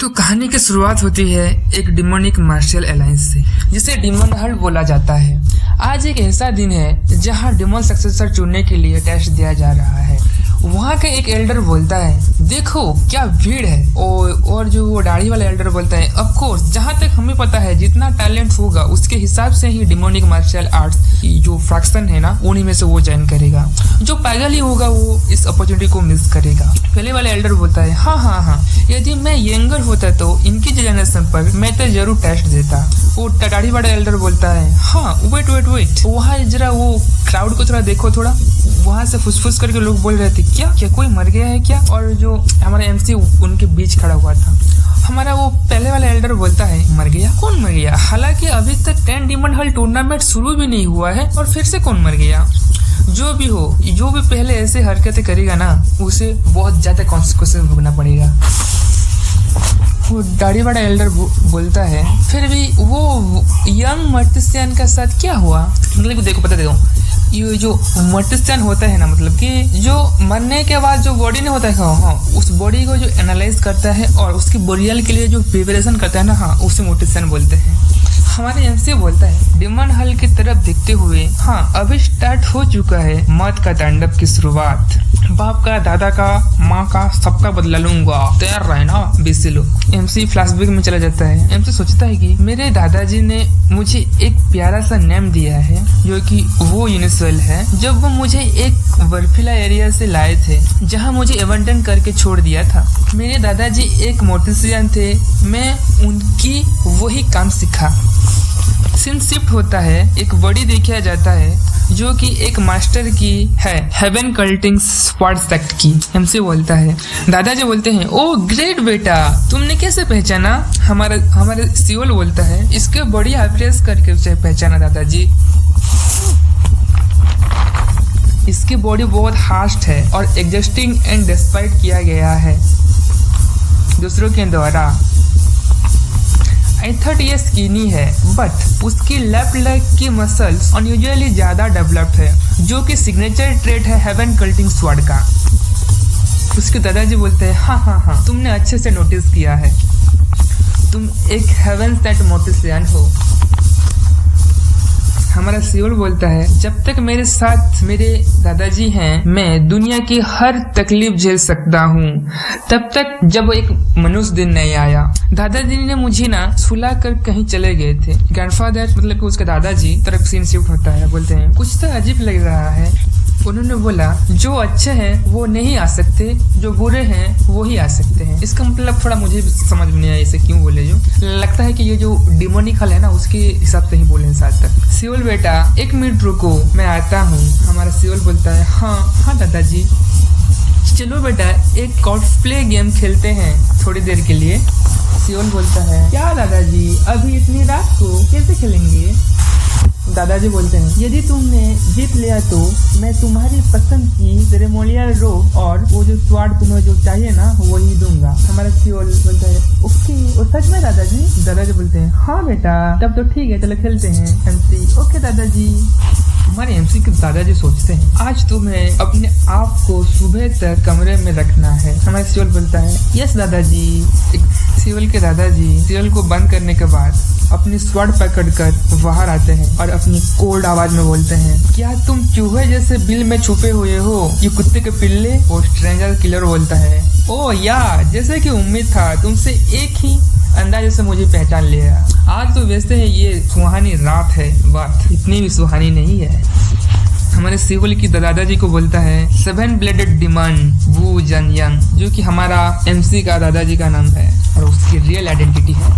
तो कहानी की शुरुआत होती है एक डिमोनिक मार्शल अलायंस से, जिसे डिमन हल्ट बोला जाता है। आज एक ऐसा दिन है जहां डिमन सक्सेसर चुनने के लिए टेस्ट दिया जा रहा है। वहाँ का एक एल्डर बोलता है, देखो क्या भीड़ है। और जो वो दाढ़ी वाला एल्डर बोलता है, ऑफ कोर्स, जहाँ तक हमें पता है जितना टैलेंट होगा उसके हिसाब से ही डिमोनिक मार्शल आर्ट्स जो फ्रैक्शन है ना, उन्हीं में से वो ज्वाइन करेगा। जो पागल ही होगा वो इस अपॉर्चुनिटी को मिस करेगा। पहले वाला एल्डर बोलता है, हाँ, यदि मैं यंगर होता तो इनकी जनरेशन पर मैं तो जरूर टेस्ट देता। वो दाढ़ी वाला एल्डर बोलता है, हाँ वेट, वहाँ जरा वो क्राउड को थोड़ा देखो। थोड़ा वहाँ से फुसफुस करके लोग बोल रहे थे, क्या कोई मर गया है क्या? और जो हमारा एमसी उनके बीच खड़ा हुआ था। हमारा वो पहले वाला एल्डर बोलता है, मर गया? कौन मर गया? हालांकि अभी तक 10 डिमन हल टूर्नामेंट शुरू भी नहीं हुआ है और फिर से कौन मर गया? जो भी हो, जो भी पहले ऐसे हरकतें करेगा ना, उसे बहुत ज्यादा कॉन्सिक्वेंसेस भोगना पड़ेगा। वो दाढ़ी वाला एल्डर बोलता है, फिर भी वो यंग मर्टिसियन का साथ क्या हुआ? मतलब देखो, पता देखो, ये जो मर्टिसियन होता है ना, मतलब कि जो मरने के बाद जो बॉडी नहीं होता है, हाँ, उस बॉडी को जो एनालाइज करता है और उसकी बोरियल के लिए जो प्रिपरेशन करता है ना, हाँ, उसे मर्टिसियन बोलते हैं। हमारे एमसी बोलता है, डिमन हल की तरफ देखते हुए, हाँ, अभी स्टार्ट हो चुका है मौत का तांडव की शुरुआत। बाप का, दादा का, माँ का, सबका बदला लूंगा, तैयार रहे ना बीसी लोग। एमसी फ्लैशबैक में चला जाता है। एमसी सोचता है कि मेरे दादाजी ने मुझे एक प्यारा सा नेम दिया है जो कि वो यूनिवर्सल है। जब वो मुझे एक बर्फीला एरिया से लाए थे जहाँ मुझे एबंडन करके छोड़ दिया था। मेरे दादाजी एक मोटिसियन थे, मैं उनकी वही काम सीखा। सीन शिफ्ट होता है, एक बॉडी देखा जाता है जो कि एक मास्टर की है, हेवन कल्टिंग स्क्वाड सेक्ट की। एमसी बोलता है, दादाजी बोलते हैं, ओ ग्रेट बेटा, तुमने कैसे पहचाना? हमारे सियोल बोलता है, इसके बॉडी एवरेज करके उसे पहचाना दादाजी। इसकी बॉडी बहुत हार्श है और एग्जस्टिंग एंड डिस्पाइट किया गया है दूसरों के द्वारा। I thought ये स्किनी है, बट उसकी लेफ्ट लेग की मसल्स अनयूजुअली ज्यादा डेवलप्ड है, जो कि सिग्नेचर ट्रेट है हेवन कल्टिंग स्वॉर्ड का। उसके दादाजी बोलते हैं, हाँ, तुमने अच्छे से नोटिस किया है, तुम एक हेवन सेट मोटिसियन हो। हमारा सियोल बोलता है, जब तक मेरे साथ मेरे दादाजी हैं, मैं दुनिया की हर तकलीफ झेल सकता हूँ, तब तक जब एक मनुष्य दिन नहीं आया। दादाजी ने मुझे ना सुला कर कहीं चले गए थे। ग्रैंडफादर मतलब कि उसके दादाजी तरफ सीन शिफ्ट होता है। बोलते हैं, कुछ तो अजीब लग रहा है। उन्होंने बोला, जो अच्छे हैं वो नहीं आ सकते, जो बुरे हैं वो ही आ सकते हैं। इसका मतलब थोड़ा मुझे समझ में नहीं आया इसे क्यों बोले। जो लगता है कि ये जो डिमोनिक हल है ना, उसके हिसाब से ही बोले साथ तक। सियोल बेटा, 1 मिनट रुको, मैं आता हूँ। हमारा सियोल बोलता है, हाँ दादाजी। चलो बेटा, एक कॉस्प्ले गेम खेलते हैं थोड़ी देर के लिए। सियोल बोलता है, क्या दादाजी, अभी इतनी रात को कैसे खेलेंगे? दादाजी बोलते हैं, यदि तुमने जीत लिया तो मैं तुम्हारी पसंद की सेरेमोनियल रोब और वो जो स्वाड तुम्हें जो चाहिए ना वही दूंगा। हमारा सियोल बोलता है, ओके, और सच में दादाजी? दादाजी बोलते हैं, हाँ बेटा, तब तो ठीक है, चलो खेलते हैं। एमसी, ओके दादाजी। हमारे एमसी के दादाजी सोचते हैं, आज तुम्हें अपने आप को सुबह तक कमरे में रखना है। हमारे सियोल बोलता है, यस दादाजी। सियोल के दादाजी सियोल को बंद करने के बाद अपनी स्वॉर्ड पकड़कर बाहर आते हैं और अपनी कोल्ड आवाज में बोलते हैं, क्या तुम चूहे जैसे बिल में छुपे हुए हो, ये कुत्ते के पिल्ले? वो स्ट्रेंजर किलर बोलता है, ओ या, जैसे कि उम्मीद था, तुमसे एक ही अंदाजे से मुझे पहचान लिया। आज तो वैसे है ये सुहानी रात है, बात इतनी भी सुहानी नहीं है। हमारे सियोल की दादाजी को बोलता है, 7 ब्लेडेड डिमन वू जन यंग, जो कि हमारा एमसी का दादाजी का नाम है और उसकी रियल आइडेंटिटी है।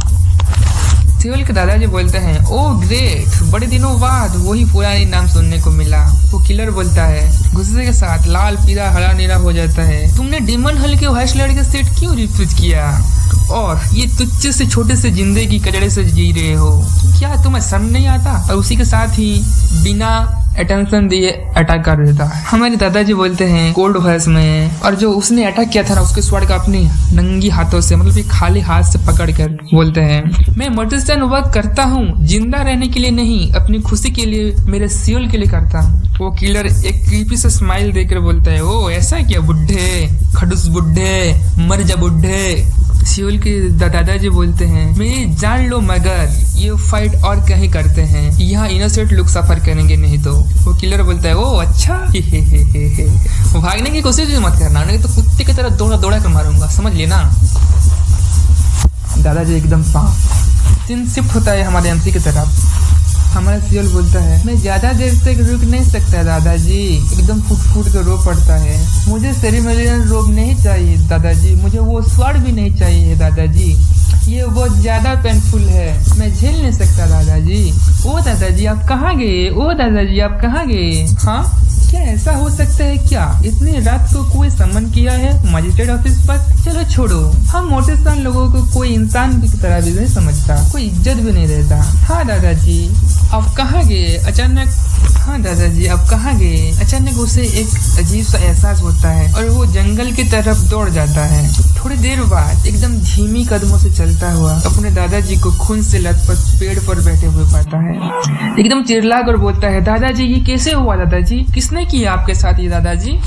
सियोल के दादाजी बोलते हैं, ओ ग्रेट, बड़े दिनों बाद वही पुरानी नाम सुनने को मिला। वो किलर बोलता है, गुस्से के साथ लाल, पीला, हरा, नीला हो जाता है, तुमने डिमन हल के वॉइस लड़के सेट क्यों रिफ्यूज किया और ये तुच्छ से छोटे से जिंदगी कचड़े से जी रहे हो? क्या तुम्हें शर्म नहीं आता? और उसी के साथ ही बिना अटेंशन दिए अटैक कर देता है। हमारे दादाजी बोलते हैं कोल्ड वॉइस में, और जो उसने अटैक किया था ना उसके स्वॉर्ड का अपने नंगी हाथों से, मतलब खाली हाथ से पकड़ कर बोलते हैं, मैं मर्टिसियन वर्क करता हूँ, जिंदा रहने के लिए नहीं, अपनी खुशी के लिए, मेरे सियोल के लिए करता हूँ। वो किलर एक क्रीपी से स्माइल देकर बोलता है, ओ ऐसा क्या बुड्ढे, खडूस बुड्ढे, मर जा बुड्ढे। सियोल के दादाजी बोलते हैं, मेरी जान लो मगर ये फाइट और कहीं करते हैं, यहाँ इनोसेंट लोग सफर करेंगे नहीं तो। वो किलर बोलता है, ओ अच्छा हे। वो भागने की कोशिश भी मत करना, नहीं तो कुत्ते की तरह दौड़ा कर मारूंगा, समझ लिए ना। दादाजी एकदम साफ सीन शिफ्ट होता है हमारे एमसी की तरफ। हमारा सियोल बोलता है, मैं ज्यादा देर तक रुक नहीं सकता दादाजी, एकदम फुट के रो पड़ता है। मुझे सेरेमोनियल रोब नहीं चाहिए दादाजी, मुझे वो स्वॉर्ड भी नहीं चाहिए दादाजी, ये बहुत ज्यादा पेनफुल है, मैं झेल नहीं सकता दादाजी। ओ दादाजी आप कहाँ गए, ओ दादाजी आप कहाँ गए। हाँ क्या ऐसा हो सकता है क्या, इतनी रात को कोई सम्मन किया है मजिस्ट्रेट ऑफिस पर। चलो छोड़ो, हम मोटेस्तान लोगों को कोई इंसान की तरह भी नहीं समझता, कोई इज्जत भी नहीं देता। हाँ दादाजी आप कहाँ गए अचानक। हाँ दादाजी आप कहाँ गए। अचानक उसे एक अजीब सा एहसास होता है और वो जंगल की तरफ दौड़ जाता है। थोड़ी देर बाद एकदम धीमी कदमों से चलता हुआ अपने दादाजी को खून से लथपथ पेड़ पर बैठे हुए पाता है। एकदम चिल्ला कर बोलता है, दादाजी ये कैसे हुआ दादाजी, किसने किया आपके साथ ये दादाजी।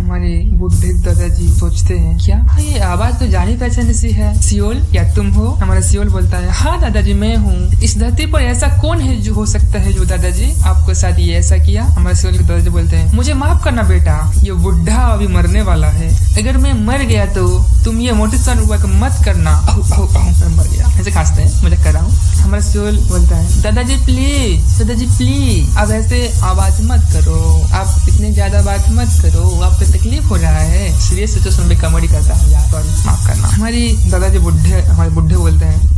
हमारे बुढ़े दादाजी सोचते हैं, क्या ये आवाज तो जानी पहचानी सी है, सियोल क्या तुम हो। हमारा सियोल बोलता है, हाँ दादाजी मैं हूँ। इस धरती पर ऐसा कौन है जो हो सकता है जो दादाजी आपको साथ ये ऐसा किया। हमारे सियोल के दादाजी बोलते हैं, मुझे माफ करना बेटा, ये बुढ़ा अभी मरने वाला है, अगर मैं मर गया तो तुम ये मोटेस्तान वर्क मत करना। मैं मर गया ऐसे खांसते हैं, मजाक कर रहा हूँ। हमारा सियोल बोलता है, दादाजी प्लीज अब ऐसे आवाज मत करो, आप इतने ज्यादा बात मत करो, आपको तकलीफ हो रहा है। सीरियस सिचुएशन में कॉमेडी करता है यार, सॉरी माफ करना। हमारे बुढ़े बोलते हैं,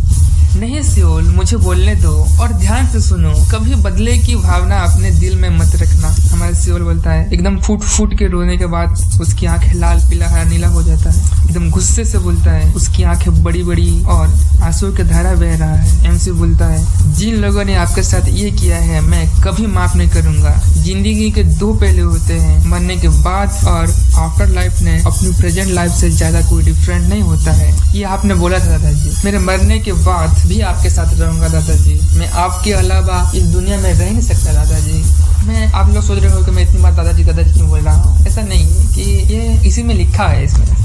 नहीं सियोल मुझे बोलने दो और ध्यान से सुनो, कभी बदले की भावना अपने दिल में मत रखना। हमारा सियोल बोलता है, एकदम फूट के रोने के बाद उसकी आंखें लाल पीला हरा नीला हो जाता है। एकदम गुस्से से बोलता है, उसकी आंखें बड़ी बड़ी और आंसू की धारा बह रहा है। एमसी बोलता है, जिन लोगों ने आपके साथ ये किया है मैं कभी माफ नहीं करूंगा। जिंदगी के दो पहलू होते हैं, मरने के बाद और आफ्टर लाइफ ने अपनी प्रेजेंट लाइफ से ज्यादा कोई डिफरेंट नहीं होता है। ये आपने बोला था दादाजी, मेरे मरने के बाद भी आपके साथ रहूंगा दादाजी, मैं आपके अलावा इस दुनिया में रह नहीं सकता दादाजी। मैं आप लोग सोच रहे हो कि मैं इतनी बार दादाजी क्यों बोल रहा हूँ, ऐसा नहीं है कि ये इसी में लिखा है इसमें।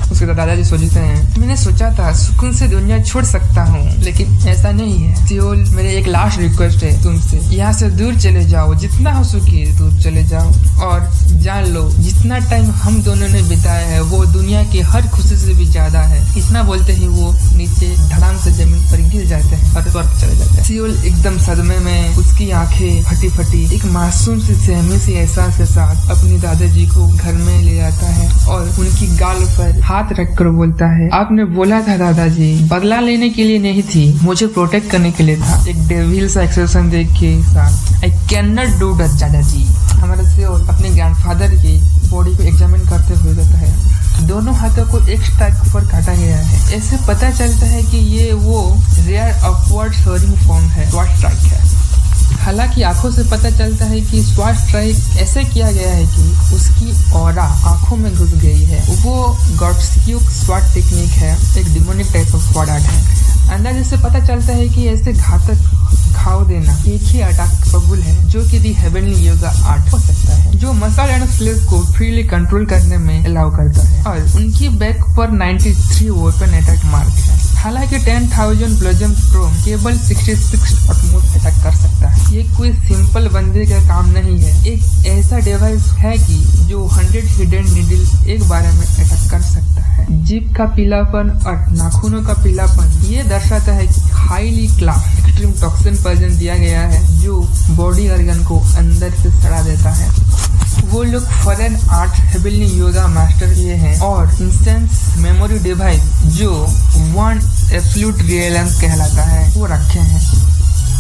उसके दादाजी सोचते हैं, मैंने सोचा था सुकून से दुनिया छोड़ सकता हूँ, लेकिन ऐसा नहीं है। सियोल मेरे एक लास्ट रिक्वेस्ट है तुमसे, यहाँ से दूर चले जाओ, जितना हो सके दूर चले जाओ और जान लो जितना टाइम हम दोनों ने बिताया है वो दुनिया की हर खुशी से भी ज्यादा है। इतना बोलते ही वो नीचे धड़ाम से जमीन पर गिर जाते हैं और स्वर्ग चले जाते हैं। सियोल एकदम सदमे में, उसकी आंखें फटी एक मासूम सी सहमी सी एहसास के साथ अपनी दादाजी को घर में ले जाता है और उनकी गाल पर हाथ रखकर बोलता है, आपने बोला था दादाजी बदला लेने के लिए नहीं थी, मुझे प्रोटेक्ट करने के लिए था। एक डेविल सा एक्सप्रेशन देख के साथ, I can not do that दादाजी। हमारे सियोल अपने ग्रैंडफादर की बॉडी को एग्जामिन करते हुए कहता है, दोनों हाथों को एक स्ट्राइक पर काटा गया है। ऐसे पता चलता है कि ये वो रेयर अपवर्ड सोरिंग फॉर्म है, स्वाट स्ट्राइक है। हालांकि आंखों से पता चलता है कि स्वाट स्ट्राइक ऐसे किया गया है कि उसकी ऑरा आंखों में घुस गई है। वो गॉड्सक्यूक स्वाट टेक्निक है, एक डिमोनिक टाइप ऑफ स्वाट आर्ट है। अंदाजे से पता चलता है कि ऐसे घातक घाव देना एक ही अटैक कैपेबल है जो कि दी हेवनली योगा आर्ट हो सकता है, जो मसल एंड फ्लेश को फ्रीली कंट्रोल करने में अलाउ करता है। और उनकी बैक पर 93 वेपन अटैक मार्क है। हालांकि 10,000 ब्लजम क्रोम केवल 66 एटमोस्ट अटैक कर सकता है। ये कोई सिंपल बंदे का काम नहीं है, एक ऐसा डिवाइस है कि जो 100 हिडन नीडल एक बार में अटैक कर सकता है। जीभ का पीलापन और नाखूनों का पीलापन ये दर्शाता है कि highly class extreme toxin poison दिया गया है जो बॉडी ऑर्गन को अंदर से सड़ा देता है। वो लोग फॉरेन आर्ट हेबिलिटी योगा मास्टर ये हैं और इंस्टेंस मेमोरी डिवाइस जो वन एब्सोल्यूट रियलेंस कहलाता है वो रखे हैं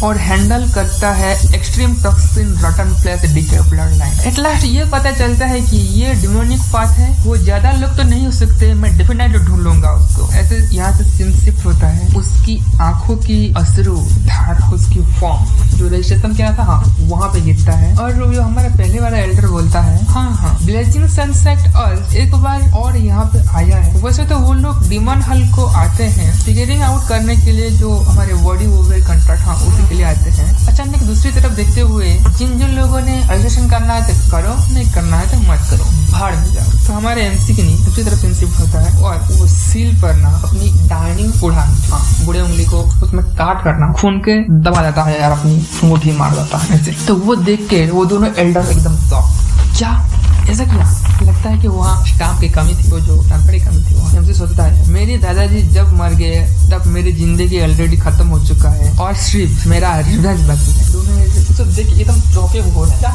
और हैंडल करता है extreme toxin rotten flesh decay blood line. At last ये पता चलता है कि ये डिमोनिक पाथ है, वो ज्यादा लोग तो नहीं हो सकते, मैं डेफिनेटली ढूंढ लूंगा उसको। ऐसे यहाँ से सीन शिफ्ट होता है, उसकी आंखों की अश्रु धार, उसकी फॉर्म जो रजिस्ट्रेशन किया था हाँ वहाँ पे गिरता है और जो हमारा पहले वाला एल्डर बोलता है हाँ ब्लेजिंग सनसेट और एक बार और यहाँ पे आया है। वैसे तो वो लोग डिमन हल को आते हैं फिगरिंग आउट करने के लिए, जो हमारे बॉडी ओवर कंट्रैक्ट हाँ के लिए आते हैं। अचानक दूसरी तरफ देखते हुए जिन लोगों ने एडजस्टेशन करना है तो करो, नहीं करना है तो मत करो, भाड़ में जाओ। तो हमारे एमसी की नहीं दूसरी तरफ शिफ्ट होता है और वो सील पर ना अपनी दाहिनी बुढ़े उंगली को उसमें काट करना खून के दबा देता है यार, अपनी अंगूठी मार देता है ऐसे। तो वो देख के वो दोनों एल्डर एकदम शॉक, क्या ऐसा किया? लगता है कि वहाँ स्टाफ की कमी थी, वो जो टेम्पर की कमी थी। वहाँ हमसे सोचता है मेरे दादाजी जब मर गए तब मेरी जिंदगी ऑलरेडी खत्म हो चुका है और सिर्फ मेरा रिवेंज बाकी है। दोनों तो देख एकदम चौके हुए क्या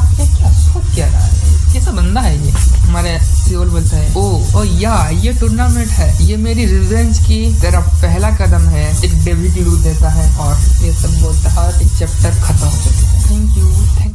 सोच क्या रहा है, कैसा बंदा है ये? हमारे सियोल बोलता है ओ या ये टूर्नामेंट है, ये मेरी रिवेंज की तेरा पहला कदम है। एक डेविड लू देता है और ये सब बोलता है और एक चैप्टर खत्म हो जाता है। Thank you.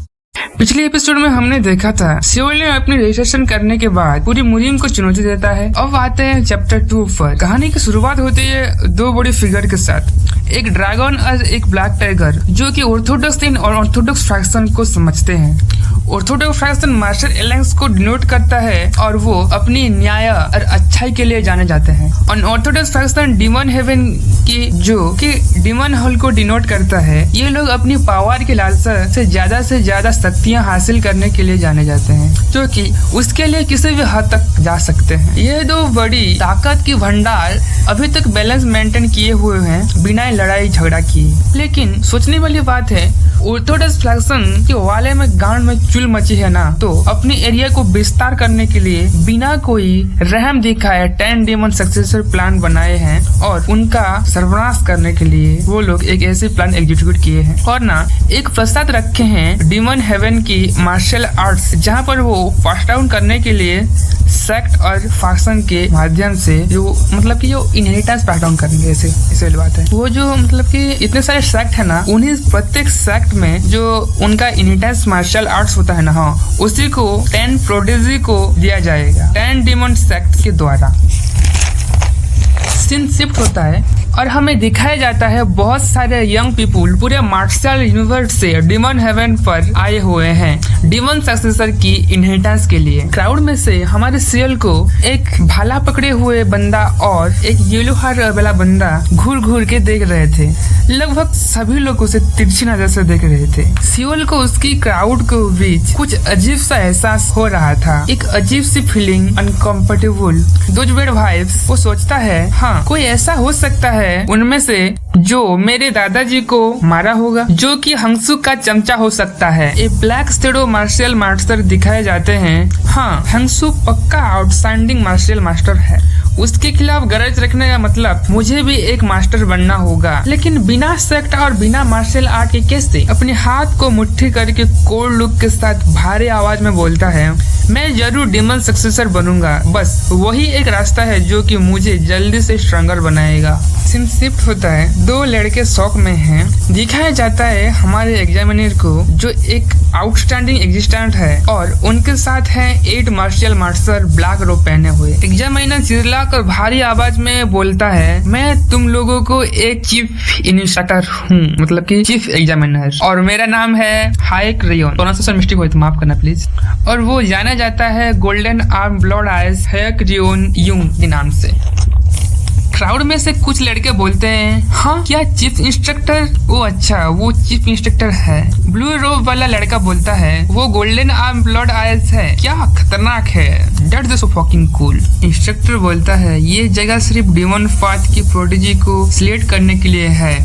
पिछले एपिसोड में हमने देखा था सियोल ने अपनी रजिस्ट्रेशन करने के बाद पूरी मुहिम को चुनौती देता है। अब आते हैं चैप्टर 2 पर। कहानी की शुरुआत होती है दो बड़ी फिगर के साथ, एक ड्रैगन और एक ब्लैक टाइगर, जो कि ऑर्थोडॉक्स इन और ऑर्थोडॉक्स फ्रैक्शन को समझते हैं। ऑर्थोडॉक्स फ्रैक्शन मास्टर एलायंस को डिनोट करता है और वो अपनी न्याय और अच्छाई के लिए जाने जाते हैं। और ऑर्थोडॉक्स फ्रैक्शन डीमन हेवन की जो कि डीमन हॉल को डिनोट करता है। ये लोग अपनी पावर की लालसा से ज्यादा शक्तियां हासिल करने के लिए जाने जाते हैं, जो कि उसके लिए किसी भी हद तक जा सकते हैं। ये दो बड़ी ताकत की भंडार अभी तक बैलेंस मेंटेन किए हुए हैं बिना लड़ाई झगड़ा किए। लेकिन सोचने वाली बात है ऑर्थोडॉक्स फ्रैक्शन के वाले में गांड में चुल मची है ना, तो अपने एरिया को विस्तार करने के लिए बिना कोई रहम दिखाए 10 डीमन सक्सेसर प्लान बनाए हैं और उनका सर्वनाश करने के लिए वो लोग एक ऐसे प्लान एग्जीक्यूट किए हैं और ना एक प्रस्ताव रखे हैं डीमन हेवन की मार्शल आर्ट्स, जहां पर वो पास डाउन करने के लिए सेक्ट और फैक्शन के माध्यम से जो मतलब कि जो इनहेरिटेंस पास डाउन करेंगे। ऐसे वाली बात है। वो जो मतलब कि इतने सारे सेक्ट है ना, उन्हीं प्रत्येक सेक्ट में जो उनका इनहेरिटेंस मार्शल आर्ट्स होता है ना, हाँ उसी को 10 प्रोडिजी को दिया जाएगा 10 डीमन सेक्ट के द्वारा। सीन शिफ्ट होता है और हमें दिखाया जाता है बहुत सारे यंग पीपुल पूरे मार्शल यूनिवर्स से डीमन हेवन पर आए हुए हैं डीमन सक्सेसर की इनहेरिटेंस के लिए। क्राउड में से हमारे सियल को एक भाला पकड़े हुए बंदा और एक येलो हार वाला बंदा घूर घूर के देख रहे थे। लगभग सभी लोग उसे तिरछी नजर से देख रहे थे। सियल को उसकी क्राउड के बीच कुछ अजीब सा एहसास हो रहा था, एक अजीब सी feeling, uncomfortable, those weird vibes. वो सोचता है हाँ कोई ऐसा हो सकता है उनमें से जो मेरे दादाजी को मारा होगा, जो कि हंसू का चमचा हो सकता है। एक ब्लैक स्टेडो मार्शल मास्टर दिखाए जाते हैं। हाँ हंसू पक्का आउटस्टैंडिंग मार्शल मास्टर है। उसके खिलाफ गरज रखने का मतलब मुझे भी एक मास्टर बनना होगा, लेकिन बिना सेक्ट और बिना मार्शल आर्ट के कैसे? अपने हाथ को मुट्ठी करके कोल्ड लुक के साथ भारी आवाज में बोलता है मैं जरूर डीमन सक्सेसर बनूंगा, बस वही एक रास्ता है जो कि मुझे जल्दी से स्ट्रॉन्गर बनाएगा। सीन शिफ्ट होता है, दो लड़के शौक में हैं। दिखाया जाता है हमारे एग्जामिनर को जो एक आउटस्टैंडिंग एग्जिस्टेंट है और उनके साथ है 8 मार्शल मास्टर ब्लैक रोब पहने हुए। एग्जामिनर चिल्लाकर भारी आवाज में बोलता है मैं तुम लोगों को एक चीफ इंस्ट्रक्टर हूँ, मतलब कि चीफ एग्जामिनर, और मेरा नाम है हाइक रियोन। प्रोनाउंसिएशन मिस्टेक हुई तो माफ करना प्लीज। और वो जाना जाता है गोल्डन आर्म ब्लड आइज हाइक रियोन यूंग के नाम से। क्राउड में से कुछ लड़के बोलते हैं हाँ क्या चीफ इंस्ट्रक्टर? वो अच्छा वो चीफ इंस्ट्रक्टर है। ब्लू रोब वाला लड़का बोलता है वो गोल्डन आर्म ब्लड आइज है, क्या खतरनाक है, that's so fucking cool. Instructor बोलता है ये जगह सिर्फ डीमन पाथ की प्रोडिजी को सिलेक्ट करने के लिए है,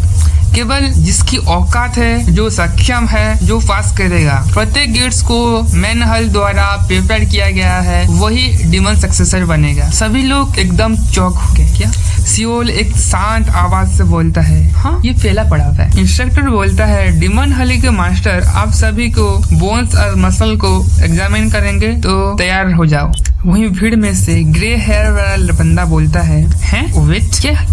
केवल जिसकी औकात है, जो सक्षम है, जो पास करेगा। प्रत्येक गेट्स को मैन हल द्वारा प्रिपेयर किया गया है, वही डीमन सक्सेसर बनेगा। सभी लोग एकदम चौंक हो गए। क्या? सियोल एक शांत आवाज से बोलता है हाँ ये पहला पड़ाव है। इंस्ट्रक्टर बोलता है डीमन हली के मास्टर आप सभी को बोन्स और मसल को एग्जामिन करेंगे, तो तैयार हो जाओ। वहीं भीड़ में से ग्रे हेयर वाला बंदा बोलता है वेट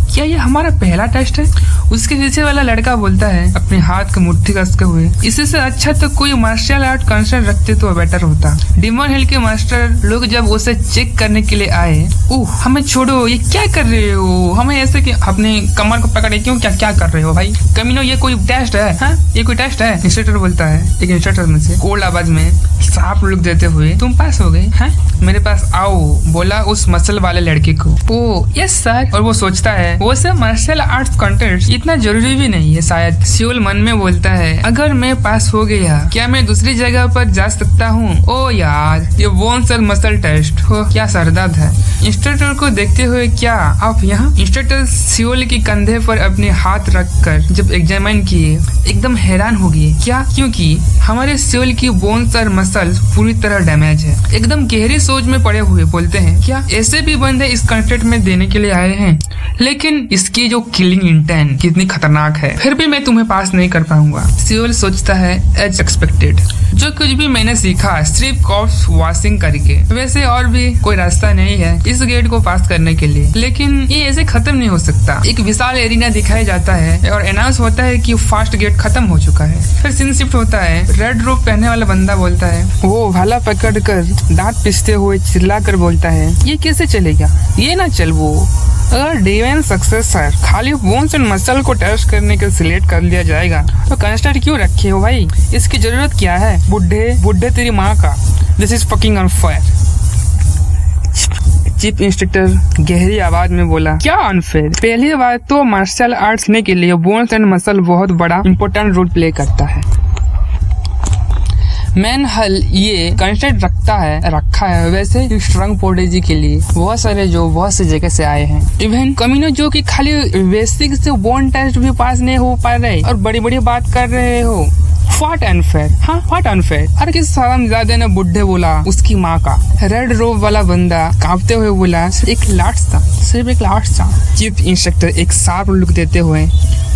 क्या ये हमारा पहला टेस्ट है? उसके पीछे वाला लड़का बोलता है अपने हाथ को मुट्ठी कसते हुए इससे अच्छा तो कोई मार्शल आर्ट कंसर्न रखते तो बेटर होता। डीमन हिल के मास्टर लोग जब उसे चेक करने के लिए आए, ओह हमें छोड़ो, ये क्या कर रहे हो, हमें ऐसे कि अपने कमर को पकड़े क्यों, क्या कर रहे हो भाई कमीनो, ये कोई टेस्ट है? हाँ ये कोई टेस्ट है? इंस्ट्रक्टर बोलता है। एक इंस्ट्रक्टर में से कोल्ड आवाज में साफ लुक देते हुए तुम पास हो गए हैं, मेरे पास पास आओ, बोला उस मसल वाले लड़के को। ओ यस सर। और वो सोचता है वो सब मार्शल आर्ट्स कंटेस्ट इतना जरूरी भी नहीं है शायद। सियोल मन में बोलता है अगर मैं पास हो गया क्या मैं दूसरी जगह पर जा सकता हूँ? ओ यार ये बोन्स और मसल टेस्ट हो, क्या सरदर्द है। इंस्ट्रक्टर को देखते हुए क्या आप यहाँ? इंस्ट्रक्टर सियोल के कंधे पर अपने हाथ रखकर जब एग्जामिन किए एकदम हैरान हो गए। क्या? क्योंकि हमारे सियोल की बोन्स और मसल्स पूरी तरह डैमेज है। एकदम गहरी सोच में पड़े हुए बोलते हैं क्या ऐसे भी बंदे इस कंटेस्ट में देने के लिए आए हैं? लेकिन इसकी जो किलिंग इंटेंट कितनी खतरनाक है, फिर भी मैं तुम्हें पास नहीं कर पाऊंगा। सियोल सोचता है एज एक्सपेक्टेड, जो कुछ भी मैंने सीखा सिर्फ कॉर्प्स वॉशिंग करके, वैसे और भी कोई रास्ता नहीं है इस गेट को पास करने के लिए। लेकिन ये ऐसे खत्म नहीं हो सकता। एक विशाल एरिना दिखाया जाता है और अनाउंस होता है कि फास्ट गेट खत्म हो चुका है। फिर सीन शिफ्ट होता है। रेड रोप पहनने वाला बंदा बोलता है, वो भाला पकड़ कर दांत पिसते हुए चिल्ला कर बोलता है ये कैसे चलेगा, ये ना चल। वो अगर डिवाइन सक्सेसर खाली बोन्स एंड मसल को टेस्ट करने के सिलेक्ट कर लिया जाएगा तो कंस्टेंट क्यों रखे हो भाई? इसकी जरूरत क्या है? बुढ़े तेरी माँ का। This is fucking unfair. Chief instructor गहरी आवाज में बोला, क्या अनफेयर? पहली बात तो मार्शल आर्ट्स सीखने के लिए बोन्स एंड मसल बहुत बड़ा इंपॉर्टेंट रोल प्ले करता है। मैन हल ये कंस्टेंट रखा है वैसे स्ट्रॉन्ग पोडेजी के लिए बहुत सारे जो बहुत से जगह से आए हैं। इवन कमीनो जो कि खाली बेसिक से बोन टेस्ट भी पास नहीं हो पा रहे और बड़ी बड़ी बात कर रहे हो। What unfair? हाँ व्हाट अनफेयर? अरे किस शर्मजादे ने बुढ़े बोला उसकी माँ का। रेड रोब वाला बंदा कांपते हुए बोला सिर्फ एक लाट्स था। चीफ इंस्ट्रक्टर एक शार्प लुक देते हुए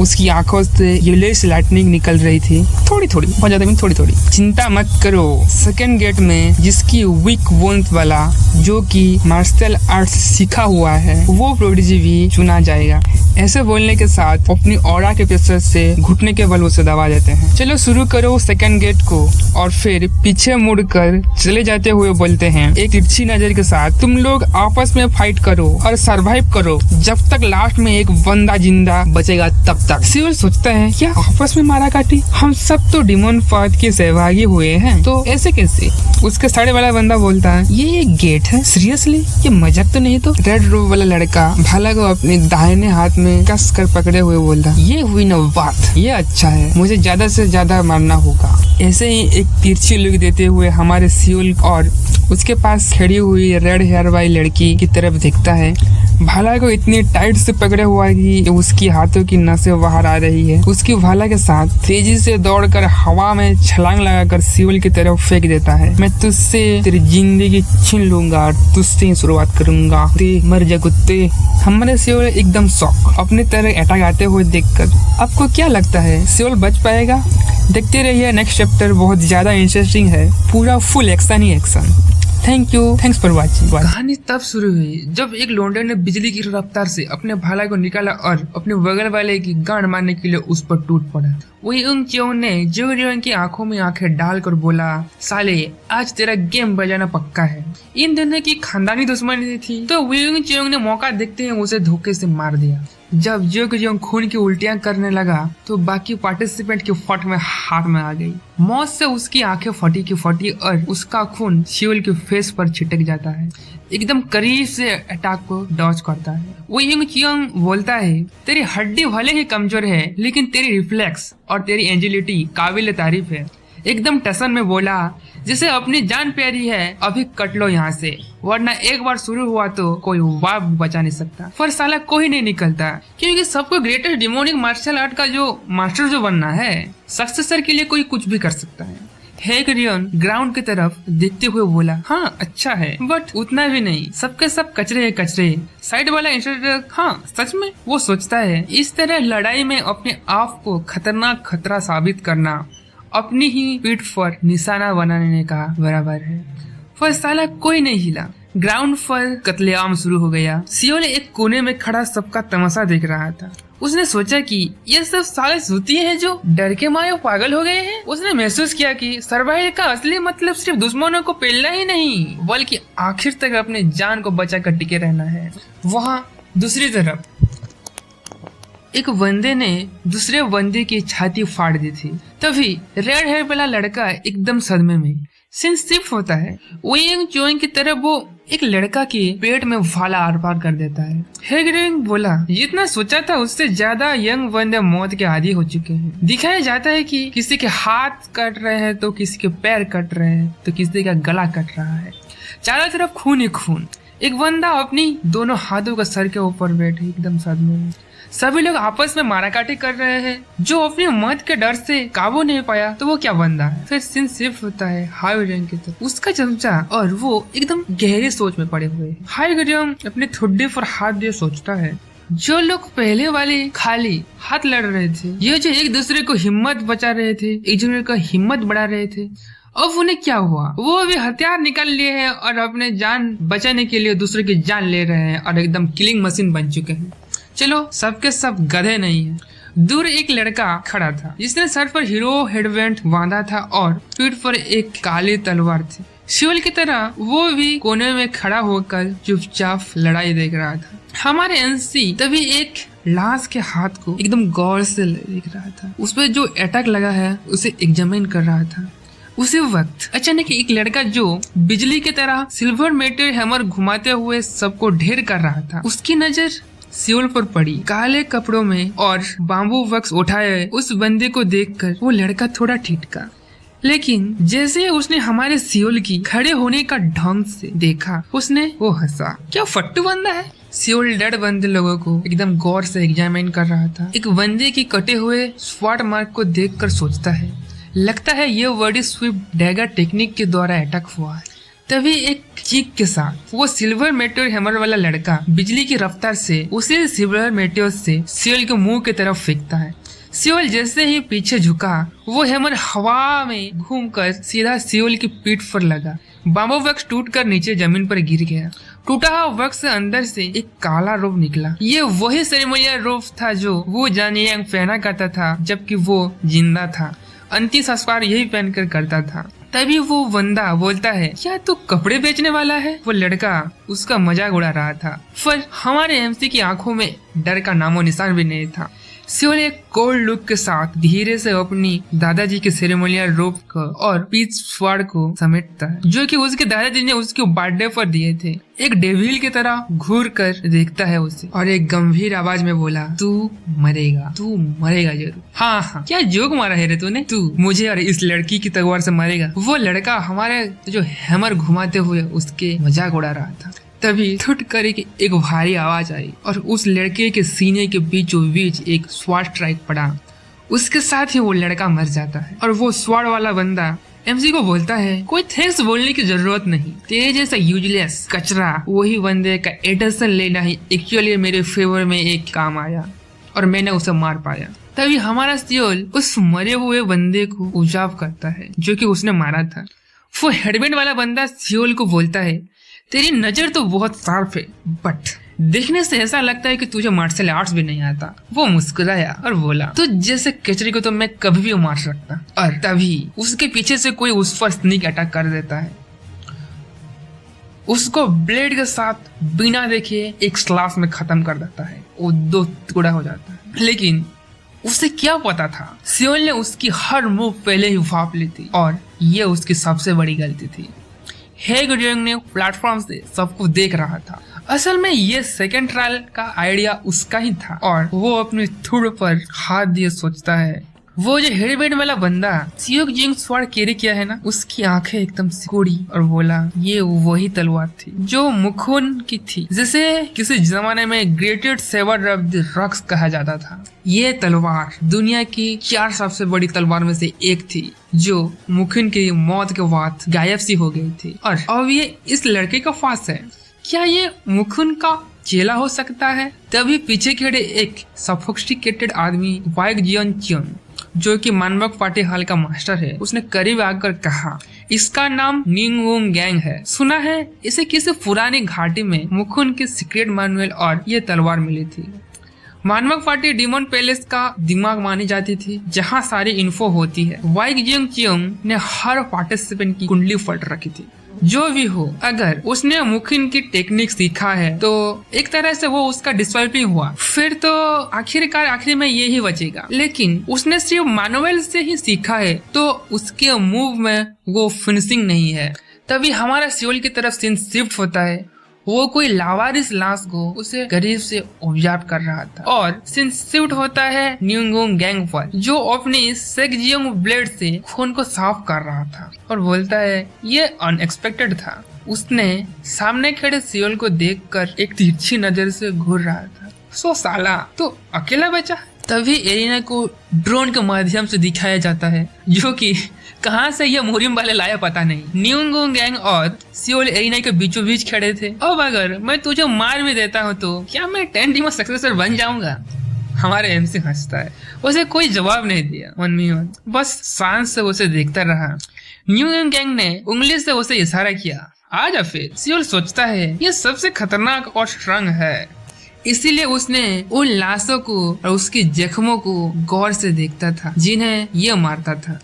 उसकी आंखों से येलोइश लाइटनिंग निकल रही थी, थोड़ी बहुत ज्यादा नहीं, थोड़ी। चिंता मत करो, सेकंड गेट में जिसकी वीक बोन्स वाला जो कि मार्शल आर्ट्स सीखा हुआ है वो प्रोडिजी भी चुना जाएगा। ऐसे बोलने के साथ अपनी ऑरा के प्रेशर से घुटने के बल उसे दबा देते हैं। चलो शुरू करो सेकंड गेट को। और फिर पीछे मुड़कर चले जाते हुए बोलते हैं एक तिरछी नजर के साथ, तुम लोग आपस में फाइट करो और सरवाइव करो जब तक लास्ट में एक बंदा जिंदा बचेगा तब तक। सियोल सोचता है क्या आपस में मारा काटी? हम सब तो डिमोन पाथ के सहभागी हुए हैं तो ऐसे कैसे? उसके साइड वाला बंदा बोलता है ये एक गेट है, सीरियसली ये मजाक तो नहीं? तो रेड रोब वाला लड़का भाला को अपने दाहिने हाथ में कस कर पकड़े हुए बोलता ये हुई ना बात, ये अच्छा है, मुझे ज्यादा से ज्यादा मारना होगा। ऐसे ही एक तिरछी लुक देते हुए हमारे सियोल और उसके पास खड़ी हुई रेड हेयर वाली लड़की की तरफ देखता है। भाला को इतनी टाइट से पकड़े हुआ है कि उसकी हाथों की नसें बाहर आ रही है। उसकी भाला के साथ तेजी से दौड़कर हवा में छलांग लगाकर सियोल की तरफ फेंक देता है। मैं तुझसे तेरी जिंदगी छीन लूंगा और तुझसे ही शुरुआत करूंगा, मर जा कुत्ते। हमारे सियोल एकदम शॉक अपनी तरह अटैक आते हुए देखकर। आपको क्या लगता है सियोल बच पाएगा? देखते रहिए, नेक्स्ट चैप्टर बहुत ज्यादा इंटरेस्टिंग है, पूरा full action he action. Thanks for watching. कहानी तब शुरू हुई जब एक लोंडे ने बिजली की रफ्तार से अपने भाला को निकाला और अपने बगल वाले की गांड मारने के लिए उस पर टूट पड़ा। वही उंग चियोंग ने जो की आंखों में आंखें डालकर बोला, साले आज तेरा गेम बजाना पक्का है। इन दोनों की खानदानी दुश्मनी थी तो विंग चियोंग ने मौका देखते हुए उसे धोखे से मार दिया। जब जियोंग खून की उल्टियां करने लगा तो बाकी पार्टिसिपेंट की फट में हाथ में आ गई। मौत से उसकी आंखें फटी और उसका खून सियोल के फेस पर छिटक जाता है। एकदम करीब से अटैक को डॉज करता है। वो यंग चियोंग बोलता है तेरी हड्डी भले ही कमजोर है लेकिन तेरी रिफ्लेक्स और तेरी एजिलिटी काबिल तारीफ है। एकदम टसन में बोला जिसे अपनी जान प्यारी है अभी कट लो यहाँ से, वरना एक बार शुरू हुआ तो कोई वाप बचा नहीं सकता। पर साला कोई नहीं निकलता क्योंकि सबको ग्रेटेस्ट डिमोनिक मार्शल आर्ट का जो मास्टर जो बनना है, सक्सेसर के लिए कोई कुछ भी कर सकता है। हेगरियन ग्राउंड की तरफ देखते हुए बोला, हाँ अच्छा है बट उतना भी नहीं, सबके सब कचरे है कचरे। साइड वाला इंस्ट्रक्टर, हाँ सच में? वो सोचता है इस तरह लड़ाई में अपने आप को खतरनाक खतरा साबित करना अपनी ही पीठ पर निशाना बनाने का बराबर है। पर साला कोई नहीं हिला। ग्राउंड पर कत्लेआम शुरू हो गया। सियोल एक कोने में खड़ा सबका तमाशा देख रहा था। उसने सोचा कि ये सब साले सूती हैं जो डर के मारे पागल हो गए हैं। उसने महसूस किया कि सर्वाइवल का असली मतलब सिर्फ दुश्मनों को पेलना ही नहीं बल्कि आखिर तक अपने जान को बचाकर टिके रहना है। वहाँ दूसरी तरफ एक बंदे ने दूसरे बंदे की छाती फाड़ दी थी। तभी रेड हेयर वाला लड़का एकदम सदमे में। सीन शिफ्ट होता है। विंग चियोंग की तरफ वो एक लड़का के पेट में भाला आर पार कर देता है। हेगरिंग बोला, जितना सोचा था उससे ज्यादा यंग बंदे मौत के आदी हो चुके हैं। दिखाया जाता है कि किसी के हाथ कट रहे हैं तो किसी के पैर कट रहे हैं तो किसी का गला कट रहा है, चारों तरफ खून ही खून। एक बंदा अपनी दोनों हाथों का सर के ऊपर बैठे एकदम सदमे में। सभी लोग आपस में माराकाटी कर रहे हैं। जो अपनी मौत के डर से काबू नहीं पाया तो वो क्या बंदा है। फिर सीन शिफ्ट होता है हाईग्रियम की तरफ। उसका चमचा और वो एकदम गहरी सोच में पड़े हुए हैं। हाईग्रियम अपने ठुड्डे पर हाथ दिए सोचता है, जो लोग पहले वाले खाली हाथ लड़ रहे थे, ये जो एक दूसरे को हिम्मत बचा रहे थे, एक दूसरे का हिम्मत बढ़ा रहे थे, अब उन्हें क्या हुआ? वो भी हथियार निकाल लिए हैं और अपने जान बचाने के लिए दूसरे की जान ले रहे हैं और एकदम किलिंग मशीन बन चुके हैं। चलो सबके सब गधे नहीं है। दूर एक लड़का खड़ा था जिसने सर पर हीरो हेडबैंड बांधा था और पीठ पर एक काली तलवार थी। शिवल की तरह वो भी कोने में खड़ा होकर चुपचाप लड़ाई देख रहा था। हमारे एनसी तभी एक लाश के हाथ को एकदम गौर से देख रहा था। उस पर जो अटैक लगा है उसे एग्जामिन कर रहा था। उसी वक्त अचानक एक लड़का जो बिजली की तरह सिल्वर मेटल हैमर घुमाते हुए सबको ढेर कर रहा था, उसकी नजर सियोल पर पड़ी। काले कपड़ों में और बाम्बू वक्स उठाए उस बंदे को देखकर वो लड़का थोड़ा ठिठका, लेकिन जैसे उसने हमारे सियोल की खड़े होने का ढंग से देखा उसने वो हंसा। क्या फट्टू बंदा है? सियोल डेड बंदे लोगों को एकदम गौर से एग्जामिन कर रहा था। एक बंदे की कटे हुए स्वाट मार्क को देखकर सोचता है, लगता है ये बॉडी स्वीप डैगर टेक्निक के द्वारा अटैक हुआ है। तभी एक चीख के साथ वो सिल्वर मेटेओर हैमर वाला लड़का बिजली की रफ्तार से उसे सिल्वर मेटेओर से सियोल के मुंह की तरफ फेंकता है। सियोल जैसे ही पीछे झुका वो हैमर हवा में घूमकर सीधा सियोल की पीठ पर लगा। बाम्बू वक्स टूटकर नीचे जमीन पर गिर गया। टूटा हुआ वक्स से अंदर से एक काला रोब निकला। ये वही सेरेमोनियल रोब था जो वो जानी यांग पहना करता था जबकि वो जिंदा था। अंतिम संस्कार यही पहनकर करता था। तभी वो बंदा बोलता है, क्या तू कपड़े बेचने वाला है? वो लड़का उसका मजाक उड़ा रहा था, पर हमारे एमसी की आंखों में डर का नामो निशान भी नहीं था। सियोल एक कोल्ड लुक के साथ धीरे से अपनी दादाजी के सेरेमोनियल रोब को और पीच स्वाड को समेटता है जो कि उसके दादाजी ने उसके बर्थडे पर दिए थे। एक डेविल की तरह घूर कर देखता है उसे और एक गंभीर आवाज में बोला, तू मरेगा जरूर। हाँ, क्या जोक मारा है रे तूने? तू मुझे और इस लड़की की तलवार से मरेगा। वो लड़का हमारे जो हैमर घुमाते हुए उसके मजाक उड़ा रहा था। तभी थुट कर एक भारी आवाज आई और उस लड़के के सीने के बीचों बीच एक स्वाड स्ट्राइक पड़ा। उसके साथ ही वो लड़का मर जाता है और वो स्वाड वाला बंदा एमसी को बोलता है, कोई थैंक्स बोलने की जरूरत नहीं, तेरे जैसा यूजलेस कचरा वही बंदे का एटेंशन लेना ही एक्चुअली मेरे फेवर में एक काम आया और मैंने उसे मार पाया। तभी हमारा सियोल उस मरे हुए बंदे को उजाब करता है जो कि उसने मारा था। वो हेडबैंड वाला बंदा सियोल को बोलता है, तेरी नजर तो बहुत शार्प है बट देखने से ऐसा लगता है कि तुझे मार्शल आर्ट्स भी नहीं आता। वो मुस्कुराया और बोला, तो जैसे कचरे को तो मैं कभी भी मार सकता। और तभी उसके पीछे से कोई उस पर स्नीक अटैक कर देता है। उसको ब्लेड के साथ बिना देखे एक स्लास में खत्म कर देता है। वो 2 टुकड़ा हो जाता है। लेकिन उसे क्या पता था, सियोल ने उसकी हर मूव पहले ही भाप ली थी और ये उसकी सबसे बड़ी गलती थी। हेगरियंग ने प्लेटफॉर्म से सबको देख रहा था। असल में ये सेकंड ट्रायल का आइडिया उसका ही था और वो अपने थुड़ पर हाथ दिए सोचता है, वो जो हेडबैंड वाला बंदा सियोक जिंग स्वाड कैरी किया है ना, उसकी आंखें एकदम सिकुड़ी और बोला, ये वही तलवार थी जो मुखुन की थी, जिसे किसी जमाने में greatest saviour of the rocks कहा जाता था। ये तलवार दुनिया की 4 सबसे बड़ी तलवार में से एक थी जो मुखुन की मौत के बाद गायब सी हो गई थी और अब ये इस लड़के का पास है। क्या ये मुखुन का चेला हो सकता है? तभी पीछे खड़े एक सफोस्टिकेटेड आदमी वाइग जियन चियन जो कि मानवक पार्टी हॉल का मास्टर है, उसने करीब आकर कहा, इसका नाम निंगवुंग गैंग है। सुना है इसे किसी पुरानी घाटी में मुखुन के सीक्रेट मैनुअल और ये तलवार मिली थी। मानवक पार्टी डिमोन पैलेस का दिमाग मानी जाती थी जहाँ सारी इन्फो होती है। वाइग जियंग चियंग ने हर पार्टिसिपेंट की कुंडली फट रखी थी। जो भी हो, अगर उसने मुखिन की टेक्निक सीखा है तो एक तरह से वो उसका डिसवाइपिंग हुआ, फिर तो आखिरकार आखिर में ये ही बचेगा। लेकिन उसने सिर्फ मैनुअल से ही सीखा है तो उसके मूव में वो फिनिशिंग नहीं है। तभी हमारा सियोल की तरफ सीन शिफ्ट होता है। वो कोई लावारिस लाश को उसे करीब से ऑब्जर्व कर रहा था और सीन शिफ्ट होता है न्यूंगोंग गैंग पर, जो अपनी सेगजियोंग ब्लेड से खून को साफ कर रहा था और बोलता है ये अनएक्सपेक्टेड था। उसने सामने खड़े सियोल को देखकर एक तिरछी नजर से घूर रहा था। सो साला तो अकेला बचा। तभी एरिना को ड्रोन के माध्यम से दिखाया जाता है, जो कि कहाँ से ये मोरिम वाले लाया पता नहीं। न्यूंगोंग गैंग और सियोल एरिना के बीचों बीच खड़े थे। अब अगर मैं तुझे मार भी देता हूँ तो क्या मैं 10 टीम सक्सेसर बन जाऊंगा? हमारे एमसी हंसता है। उसे कोई जवाब नहीं दिया, बस शांत से उसे देखता रहा। न्यूंगोंग गैंग ने उंगली से उसे इशारा किया, आजा फिर। सियोल सोचता है ये सबसे खतरनाक और स्ट्रांग है, इसीलिए उसने उन लाशों को और उसके जख्मों को गौर से देखता था जिन्हें ये मारता था।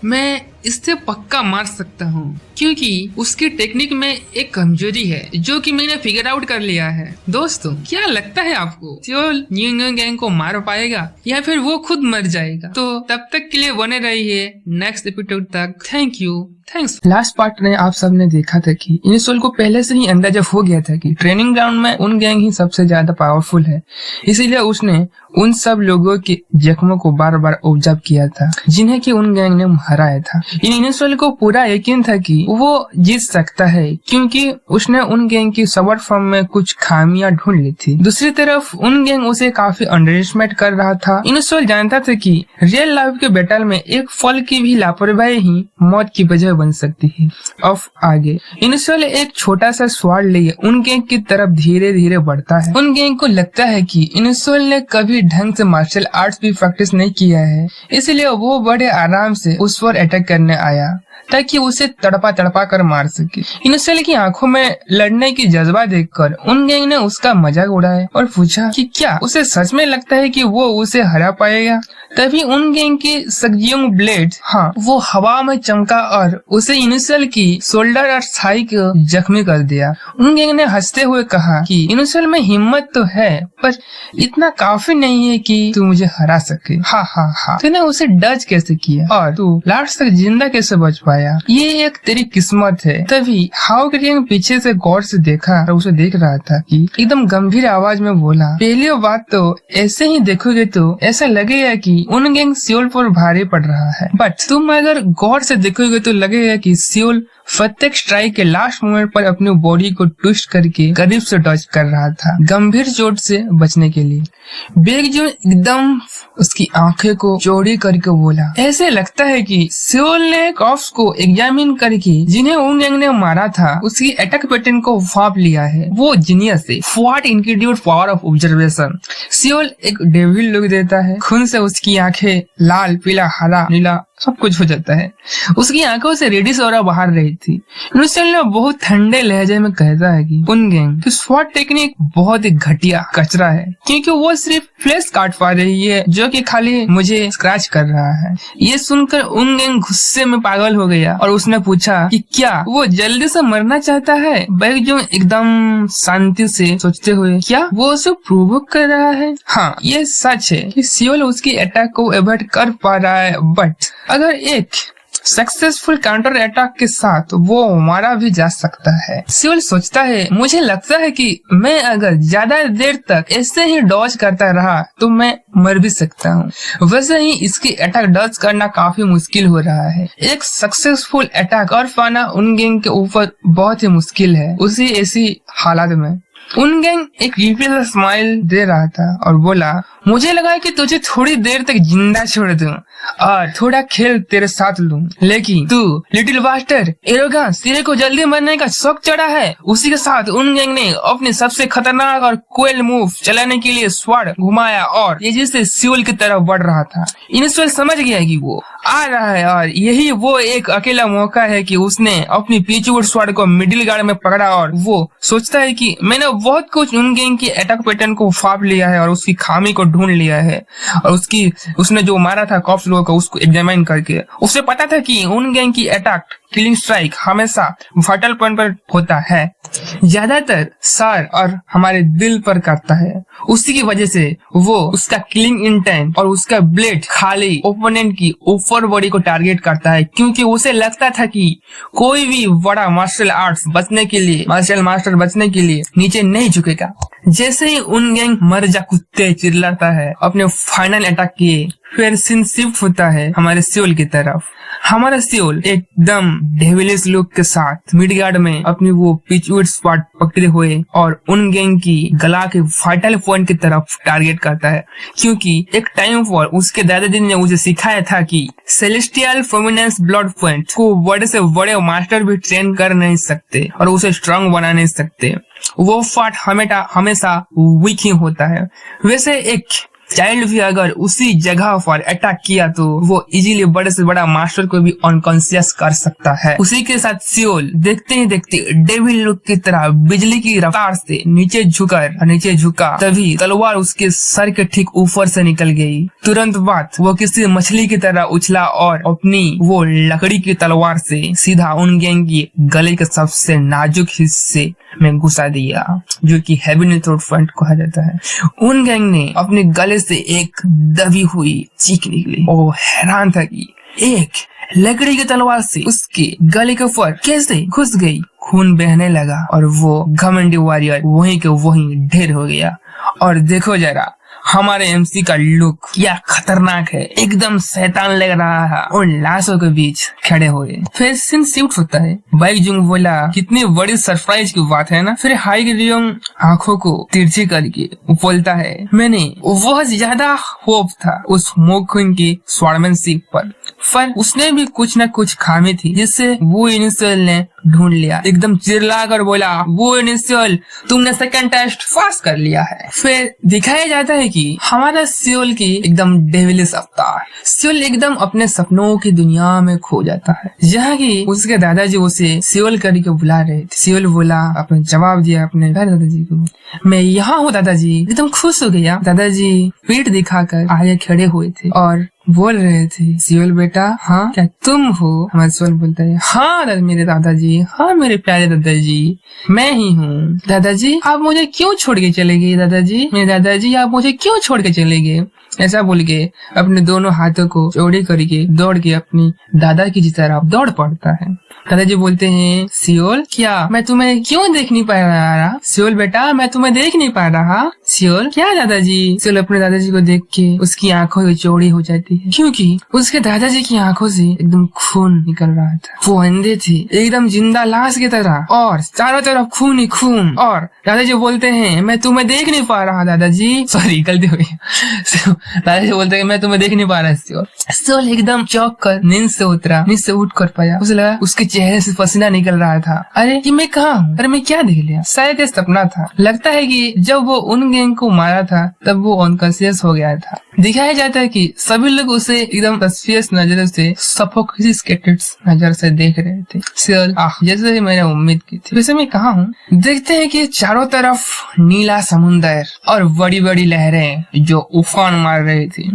मैं इससे पक्का मार सकता हूँ क्योंकि उसकी टेक्निक में एक कमजोरी है जो कि मैंने फिगर आउट कर लिया है। दोस्तों क्या लगता है आपको, सियोल न्यूंगोंग गैंग को मार पाएगा या फिर वो खुद मर जाएगा? तो तब तक के लिए बने रहिए नेक्स्ट एपिसोड तक। Thank you, thanks. Last part में आप सबने देखा था कि इनिसोल को पहले से ही अंदाजा हो गया था कि ट्रेनिंग ग्राउंड में उन गैंग ही सबसे ज्यादा पावरफुल है, इसीलिए उसने उन सब लोगों के जख्मों को बार बार ऑब्जर्व किया था जिन्हें कि उन गैंग ने हराया था। इनिसोल को पूरा यकीन था कि वो जीत सकता है क्योंकि उसने उन गैंग की सबर फॉर्म में कुछ खामियां ढूंढ ली थी। दूसरी तरफ उन गैंग उसे काफी अंडरएस्टिमेट कर रहा था। इनिसोल जानता था कि रियल लाइफ के बैटल में एक फल की भी लापरवाही ही मौत की वजह बन सकती है। अब आगे इनिसोल एक छोटा सा स्वाड लिए उन गैंग की तरफ धीरे धीरे बढ़ता है। उन गैंग को लगता है कि इनिसोल ने कभी ढंग से मार्शल आर्ट्स भी प्रैक्टिस नहीं किया है, इसलिए वो बड़े आराम से उस पर अटैक करने आया ताकि उसे तड़पा तड़पा कर मार सके। इनिसोल की आंखों में लड़ने की जज्बा देखकर उन गैंग ने उसका मजाक उड़ाया और पूछा कि क्या उसे सच में लगता है कि वो उसे हरा पाएगा। तभी उन गैंग की सेगजियोंग ब्लेड वो हवा में चमका और उसे इनिसोल की शोल्डर और थाई को जख्मी कर दिया। उन गैंग ने हंसते हुए कहा कि इनिसोल में हिम्मत तो है पर इतना काफी नहीं है कि तू मुझे हरा सके। हा तूने उसे डच कैसे किया और तू लास्ट तक जिंदा कैसे बच पाया, ये एक तेरी किस्मत है। तभी हाउ गैंग पीछे से गौर से देखा और उसे देख रहा था कि एकदम गंभीर आवाज में बोला, पहली बात तो ऐसे ही देखोगे तो ऐसा लगेगा कि उन गैंग सियोल पर भारी पड़ रहा है, बट तुम अगर गौर से देखोगे तो लगेगा कि सियोल प्रत्येक स्ट्राइक के लास्ट मोमेंट पर अपनी बॉडी को ट्विस्ट करके करीब से टच कर रहा था गंभीर चोट से बचने के लिए। बेगजो एकदम उसकी आंखें को चौड़ी करके बोला, ऐसे लगता है कि सियोल ने कॉप्स को एग्जामिन करके जिन्हें उन गैंग ने मारा था उसकी अटैक पैटर्न को भाप लिया है। वो जीनियस है। What incredible power of observation. Seoul एक डेविल लुक देता है। खून से उसकी आंखें लाल पीला हरा नीला सब कुछ हो जाता है। उसकी आंखों से रेडिश ऑरा बाहर रही थी। इनिसोल ने बहुत ठंडे लहजे में कहता है कि उन गैंग की स्वॉट टेक्निक बहुत ही घटिया कचरा है क्योंकि वो सिर्फ फ्लैश काट पा रही है जो कि खाली मुझे स्क्रैच कर रहा है। ये सुनकर उन गैंग गुस्से में पागल हो गया और उसने पूछा कि क्या वो जल्दी से मरना चाहता है। बेगजो एकदम शांति से सोचते हुए, क्या वो उसे प्रोवोक कर रहा है? हाँ, ये सच है कि सियोल उसकी अटैक को अवॉइड कर पा रहा है, बट अगर एक सक्सेसफुल काउंटर अटैक के साथ वो मारा भी जा सकता है। सियोल सोचता है, मुझे लगता है कि मैं अगर ज्यादा देर तक ऐसे ही डॉज करता रहा तो मैं मर भी सकता हूँ। वैसे ही इसकी अटैक डॉज करना काफी मुश्किल हो रहा है। एक सक्सेसफुल अटैक कर पाना उन गैंग के ऊपर बहुत ही मुश्किल है उसी ऐसी हालात में। उन गैंग एक रिपीट स्माइल दे रहा था और बोला, मुझे लगा कि तुझे थोड़ी देर तक जिंदा छोड़ दूं और थोड़ा खेल तेरे साथ लूं, लेकिन तू लिटिल बास्टर एरोगेंस, तेरे को जल्दी मरने का शौक चढ़ा है। उसी के साथ उन गैंग ने अपने सबसे खतरनाक और क्रूएल मूव चलाने के लिए स्वॉर्ड घुमाया और तेजी से सियोल की तरफ बढ़ रहा था। इनिसोल समझ गया कि वो आ रहा है और यही वो एक अकेला मौका है कि उसने अपनी पीछे स्वॉर्ड को मिडिल गार्ड में पकड़ा और वो सोचता है कि मैंने बहुत कुछ उन गैंग की अटैक पैटर्न को फाप लिया है और उसकी खामी को ढूंढ लिया है और उसने जो मारा था कॉप्स लोगों को उसको एग्जामिन करके उसे पता था कि उन गैंग की अटैक किलिंग स्ट्राइक हमेशा वाइटल पॉइंट पर होता है, ज्यादातर सर और हमारे दिल पर करता है। उसी की वजह से वो उसका किलिंग इंटेंट और उसका ब्लेड खाली ओपोनेंट की ऊपर बॉडी को टारगेट करता है, क्योंकि उसे लगता था कि कोई भी बड़ा मार्शल मास्टर बचने के लिए नीचे नहीं झुकेगा। जैसे ही उन गैंग मर जा कुत्ते चिल्लाता है, अपने फाइनल अटैक किए, फिर सीन शिफ्ट होता है हमारे सियोल की तरफ। हमारा सियोल एकदम डेविलिश लुक के साथ मिडगार्ड में अपनी वो पिचवुड स्पॉट पकड़े हुए और उन गैंग की गला के वाइटल पॉइंट की तरफ टारगेट करता है, क्योंकि एक टाइम पर उसके दादाजी ने उसे सिखाया था कि सेलेस्टियल फेमिनेंस ब्लड पॉइंट को बड़े से बड़े मास्टर भी ट्रेन कर नहीं सकते और उसे स्ट्रांग बना नहीं सकते। वो पार्ट हमेशा वीक ही होता है। वैसे एक चाइल्ड भी अगर उसी जगह पर अटैक किया तो वो इजीली बड़े से बड़ा मास्टर को भी अनकॉन्शियस कर सकता है। उसी के साथ सियोल देखते ही देखते डेविल लुक की तरह बिजली की रफ्तार से नीचे झुका, तभी तलवार उसके सर के ठीक ऊपर से निकल गई। तुरंत बाद वो किसी मछली की तरह उछला और अपनी वो लकड़ी की तलवार से सीधा उन गैंग की गले के सबसे नाजुक हिस्से में घुसा दिया, जो कि हेवी थ्रोट पॉइंट कहा जाता है। उन गैंग ने अपने गले से एक दबी हुई चीख निकली। वो हैरान था कि एक लकड़ी की तलवार से उसके गले के ऊपर कैसे घुस गई। खून बहने लगा और वो घमंडी वॉरियर वहीं के वहीं ढेर हो गया। और देखो जरा हमारे एमसी का लुक क्या खतरनाक है, एकदम शैतान लग रहा है उन लाशों के बीच खड़े हुए। फिर सीन शिफ्ट होता है। बाइक जुंग बोला, कितनी बड़ी सरप्राइज की बात है ना। फिर हाई रियोंग आंखों को तिरछी करके बोलता है, मैंने बहुत ज्यादा होप था उस मोक्विन की स्वॉर्डमैनशिप पर उसने भी कुछ न कुछ खामी थी जिससे वो इनिशियल ने ढूंढ लिया। एकदम चिल्ला कर बोला, वो इनिशियल तुमने सेकंड टेस्ट पास कर लिया है। फिर दिखाया जाता है कि हमारा सियोल की एकदम डेविलिश अवतार। सियोल एकदम अपने सपनों की दुनिया में खो जाता है, जहाँ की उसके दादाजी उसे सियोल करके बुला रहे थे। सियोल बोला, अपने जवाब दिया अपने दादाजी को, मैं यहाँ हूँ दादाजी। एकदम खुश हो गया। दादाजी पीठ दिखाकर आगे खड़े हुए थे और बोल रहे थे, सियोल बेटा, हाँ क्या तुम हो? हमारा सियोल बोलता है, हाँ मेरे दादाजी, हाँ मेरे प्यारे दादाजी, मैं ही हूँ। दादाजी आप मुझे क्यों छोड़ के चले गए? दादाजी, मेरे दादाजी आप मुझे क्यों छोड़ के चले गए? ऐसा बोल के अपने दोनों हाथों को चौड़ी करके दौड़ के अपनी दादा की तरफ दौड़ पड़ता है। दादाजी बोलते हैं, सियोल क्या मैं तुम्हें क्यों देख नहीं पा रहा? सियोल बेटा मैं तुम्हें देख नहीं पा रहा। सियोल क्या दादाजी? सियोल अपने दादाजी को देख के उसकी आंखों चौड़ी हो जाती है, क्योंकि उसके दादाजी की आंखों से एकदम खून निकल रहा था। वो अंधे थे, एकदम जिंदा लाश की तरह, और चारों तरफ खून ही खून। और दादाजी बोलते हैं, मैं तुम्हें देख नहीं पा रहा दादाजी। सॉरी गलती हो गई। दादाजी बोलते हैं, मैं तुम्हें देख नहीं पा रहा। सियोल एकदम चौंक कर नींद से उठ कर पाया। उसे लगा उसके चेहरे से पसीना निकल रहा था। अरे ये मैं कहाँ हूँ? अरे मैं क्या देख लिया? शायद ये सपना था। लगता है कि जब वो उन गैंग को मारा था तब वो अनकॉन्शियस हो गया था। दिखाया जाता है कि सभी लोग उसे एकदम सस्पिशियस नजर से, सफोकेटेड नजर से देख रहे थे। सियोल, जैसे ही मैंने उम्मीद की थी। वैसे मैं कहाँ हूँ? देखते हैं कि चारों तरफ नीला समुंदर और बड़ी बड़ी लहरें जो उफान मार रही थी।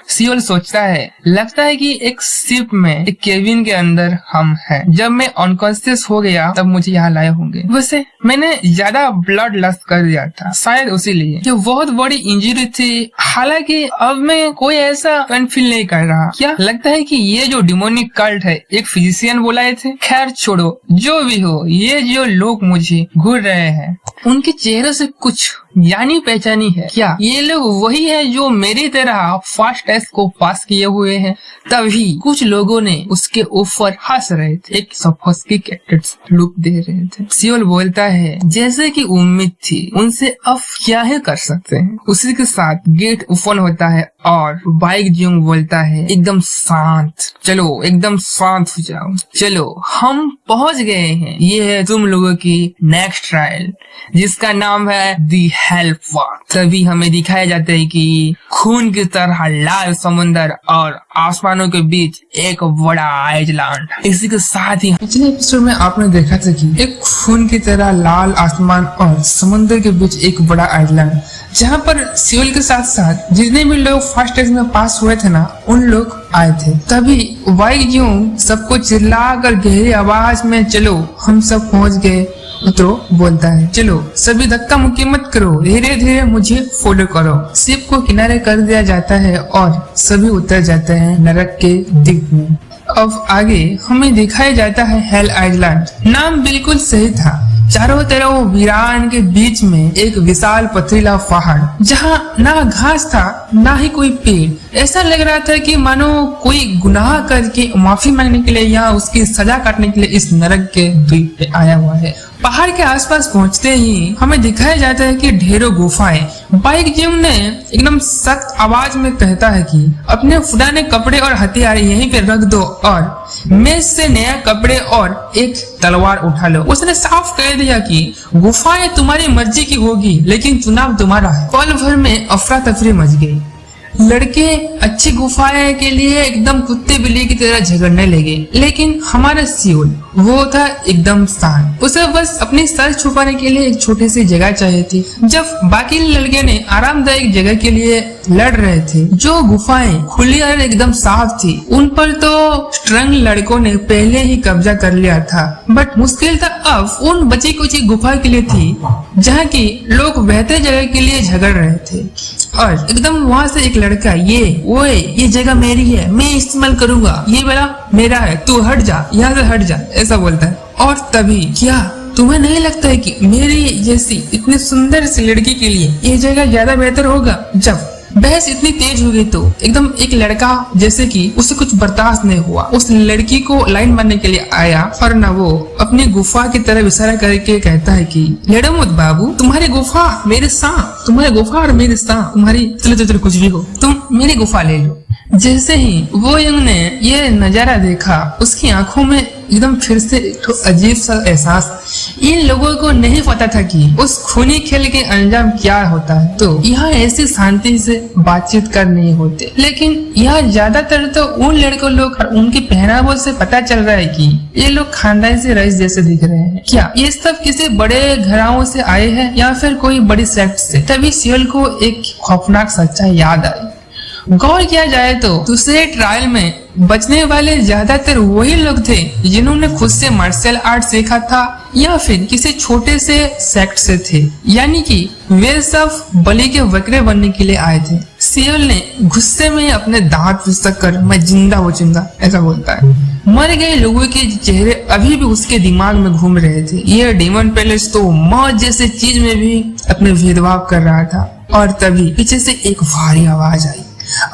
सियोल सोचता है, लगता है कि एक शिप में एक केबिन के अंदर हम हैं। जब मैं अनकॉन्शियस हो गया तब मुझे यहाँ लाए होंगे। वैसे मैंने ज्यादा ब्लड लस्ट कर दिया था, शायद उसीलिए। ये बहुत बड़ी इंजरी थी। हालांकि अब मैं कोई ऐसा पेन फील नहीं कर रहा। क्या लगता है कि ये जो डिमोनिक कल्ट है एक फिजिशियन बुलाए थे? खैर छोड़ो, जो भी हो, ये जो लोग मुझे घूर रहे हैं उनके चेहरे से कुछ जानी पहचानी है। क्या ये लोग वही है जो मेरी तरह फर्स्ट टेस्ट को पास किए हुए हैं? तभी कुछ लोगों ने उसके ऊपर हंस रहे थे, एक सफोकेटेड लुक दे रहे थे। सियोल बोलता है, जैसे कि उम्मीद थी, उनसे अब क्या ही कर सकते हैं। उसी के साथ गेट ओपन होता है और बाइक जुंग बोलता है, एकदम शांत, चलो एकदम शांत हो जाओ, चलो हम पहुंच गए हैं। ये है तुम लोगों की नेक्स्ट ट्रायल, जिसका नाम है दी हेल्प वॉक। तभी हमें दिखाया जाता है कि खून की तरह लाल समुंदर और आसमानों के बीच एक बड़ा आइलैंड। इसी के साथ ही पिछले एपिसोड में आपने देखा था कि एक खून की तरह लाल आसमान और समुद्र के बीच एक बड़ा आइलैंड, जहाँ पर सियोल के साथ साथ जितने भी लोग फर्स्ट टेस्ट में पास हुए थे ना, उन लोग आए थे। तभी वाई यूं सबको चिल्ला कर गहरी आवाज में चलो हम सब पहुंच गए तो बोलता है, चलो सभी धक्का मुक्की मत करो, धीरे धीरे मुझे फॉलो करो। शिप को किनारे कर दिया जाता है और सभी उतर जाते हैं नरक के द्वीप में। अब आगे हमें दिखाया जाता है हेल आइलैंड। नाम बिल्कुल सही था। चारों तरफ वीरान के बीच में एक विशाल पथरीला पहाड़, जहाँ ना घास था ना ही कोई पेड़। ऐसा लग रहा था कि मानो कोई गुनाह करके माफी मांगने के लिए या उसकी सजा काटने के लिए इस नरक के द्वीप पे आया हुआ है। पहाड़ के आसपास पहुंचते ही हमें दिखाया जाता है कि ढेरों गुफाएं। बाइक जिम ने एकदम सख्त आवाज में कहता है कि अपने पुराने कपड़े और हथियार यहीं पे रख दो और मेज से नया कपड़े और एक तलवार उठा लो। उसने साफ कह दिया कि गुफाएं तुम्हारी मर्जी की होगी, लेकिन चुनाव तुम्हारा है। पल भर में अफरा तफरी मच गई। लड़के अच्छी गुफाएं के लिए एकदम कुत्ते बिल्ली की तरह झगड़ने लगे, लेकिन हमारा सियोल वो था एकदम शांत। उसे बस अपनी सर छुपाने के लिए एक छोटी सी जगह चाहिए थी। जब बाकी लड़के ने आरामदायक जगह के लिए लड़ रहे थे, जो गुफाएं खुली और एकदम साफ थी, उन पर तो स्ट्रंग लड़कों ने पहले ही कब्जा कर लिया था। बट मुश्किल था अब उन बची कुछ गुफा के लिए थी, जहाँ की लोग बेहतर जगह के लिए झगड़ रहे थे। और एकदम वहाँ से एक लड़का, ये जगह मेरी है, मैं इस्तेमाल करूंगा, ये वाला मेरा है, तू हट जा, यहाँ से हट जा, ऐसा बोलता है। और तभी क्या तुम्हें नहीं लगता है कि मेरी जैसी इतनी सुंदर सी लड़की के लिए ये जगह ज्यादा बेहतर होगा? जब बहस इतनी तेज हो गई तो एकदम एक लड़का जैसे कि उसे कुछ बर्दाश्त नहीं हुआ, उस लड़की को लाइन मारने के लिए आया और ना वो अपनी गुफा की तरफ इशारा करके कहता है कि लड़ो मत बाबू, तुम्हारी गुफा मेरे साथ, तुम्हारी गुफा और मेरे साथ, तुम्हारी चलो कुछ भी हो, तुम मेरी गुफा ले लो। जैसे ही वो यंग ने ये नजारा देखा, उसकी आंखों में एकदम फिर से एक अजीब सा एहसास। इन लोगों को नहीं पता था कि उस खूनी खेल के अंजाम क्या होता है। तो यहाँ ऐसी शांति से बातचीत कर नहीं होते, लेकिन यहाँ ज्यादातर तो उन लड़कों लोग और उनके पहनावों से पता चल रहा है कि ये लोग खानदान से रईस जैसे दिख रहे हैं। क्या ये सब किसी बड़े घरानों से आए हैं या फिर कोई बड़ी सेक्ट से? तभी सियोल को एक खौफनाक सच्चाई याद आई। गौर किया जाए तो दूसरे ट्रायल में बचने वाले ज्यादातर वही लोग थे जिन्होंने खुद से मार्शल आर्ट सीखा था या फिर किसी छोटे से सेक्ट से थे, यानी कि वे सब बलि के बकरे बनने के लिए आए थे। सियोल ने गुस्से में अपने दांत पिसक कर मैं जिंदा हो जाऊंगा, ऐसा बोलता है। मर गए लोगों के चेहरे अभी भी उसके दिमाग में घूम रहे थे। ये डेमन पैलेस तो मौत जैसे चीज में भी अपने भेदभाव कर रहा था। और तभी पीछे से एक भारी आवाज आई,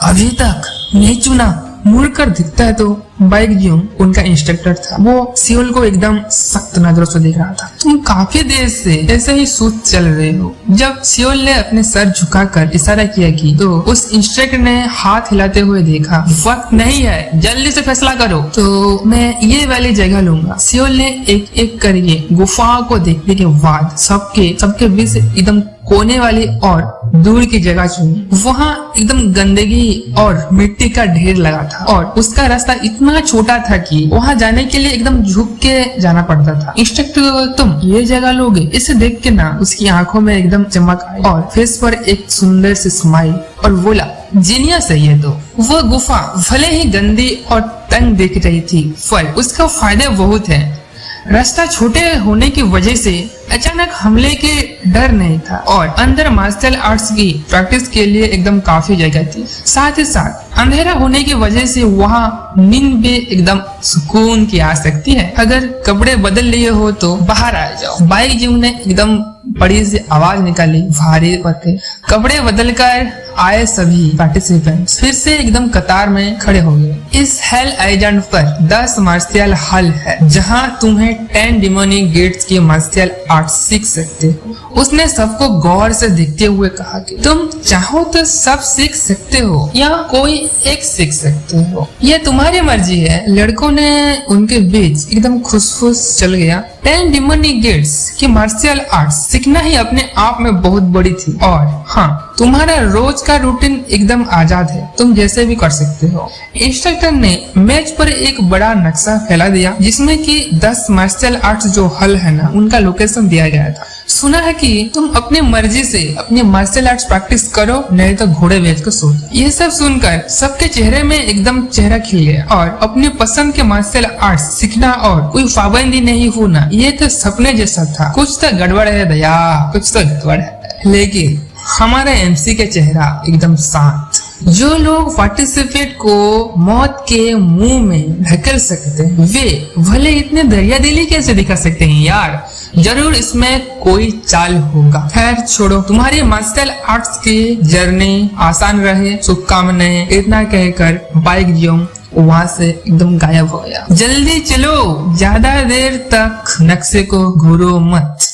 अभी तक नहीं चुना। मुड़कर दिखता है तो बाइक जो उनका इंस्ट्रक्टर था, वो सियोल को एकदम सख्त नजरों से देख रहा था। तुम काफी देर से ऐसे ही सूत चल रहे हो। जब सियोल ने अपने सर झुकाकर इशारा किया कि तो उस इंस्ट्रक्टर ने हाथ हिलाते हुए देखा, वक्त नहीं है, जल्दी से फैसला करो। तो मैं ये वाली जगह लूंगा। सियोल ने एक एक करके गुफाओं को देखने के बाद सबके बीच एकदम कोने वाली और दूर की जगह चुनी। वहाँ एकदम गंदगी और मिट्टी का ढेर लगा था और उसका रास्ता इतना छोटा था कि वहाँ जाने के लिए एकदम झुक के जाना पड़ता था। इंस्ट्रक्टर, तुम ये जगह लोगे? इसे देख के ना उसकी आंखों में एकदम चमक आई और फेस पर एक सुंदर सी स्माइल और बोला, जीनियस है ये तो। वो गुफा भले ही गंदी और तंग दिख रही थी, पर उसका फायदे बहुत है। रास्ता छोटे होने की वजह से अचानक हमले के डर नहीं था और अंदर मार्शल आर्ट्स की प्रैक्टिस के लिए एकदम काफी जगह थी। साथ ही साथ अंधेरा होने की वजह से वहाँ नींद भी एकदम सुकून की आ सकती है। अगर कपड़े बदल लिए हो तो बाहर आ जाओ। बाइक जीव ने एकदम बड़ी सी आवाज निकाली, भारी पत्ते। कपड़े बदलकर आए सभी पार्टिसिपेंट्स फिर से एकदम कतार में खड़े हो गए। इस हेल आइलैंड पर 10 मार्शल हॉल है, जहां तुम्हें 10 डिमोनिक गेट्स की मार्शल आर्ट सीख सकते हो। उसने सबको गौर से देखते हुए कहा कि तुम चाहो तो सब सीख सकते हो या कोई एक सीख सकते हो, यह तुम्हारी मर्जी है। लड़कों ने उनके बीच एकदम खुशफुश चल गया। 10 डिमनी गेट्स की मार्शल आर्ट्स सीखना ही अपने आप में बहुत बड़ी थी। और हाँ, तुम्हारा रोज का रूटीन एकदम आजाद है, तुम जैसे भी कर सकते हो। इंस्ट्रक्टर ने मेज पर एक बड़ा नक्शा फैला दिया जिसमें कि 10 मार्शल आर्ट्स जो हल है ना, उनका लोकेशन दिया गया था। सुना है कि तुम अपनी मर्जी से अपने मार्शल आर्ट्स प्रैक्टिस करो, नहीं तो घोड़े बेच कर सो जाओ। ये सब सुनकर सबके चेहरे में एकदम चेहरा खिल गया और अपनी पसंद के मार्शल आर्ट्स सीखना और कोई पाबंदी नहीं होना, ये तो सपने जैसा था। कुछ तो गड़बड़ है दया, कुछ तो गड़बड़ है। लेकिन हमारा एमसी का चेहरा एकदम शांत। जो लोग पार्टिसिपेट को मौत के मुंह में ढकेल सकते हैं, वे भले इतने दरियादिली कैसे दिखा सकते हैं यार। जरूर इसमें कोई चाल होगा। खैर छोड़ो, तुम्हारी मार्शल आर्ट्स की जर्नी आसान रहे, शुभकामनाएं। इतना कहकर बाइक जो वहां से एकदम गायब हो गया। जल्दी चलो, ज्यादा देर तक नक्शे को घूरो मत।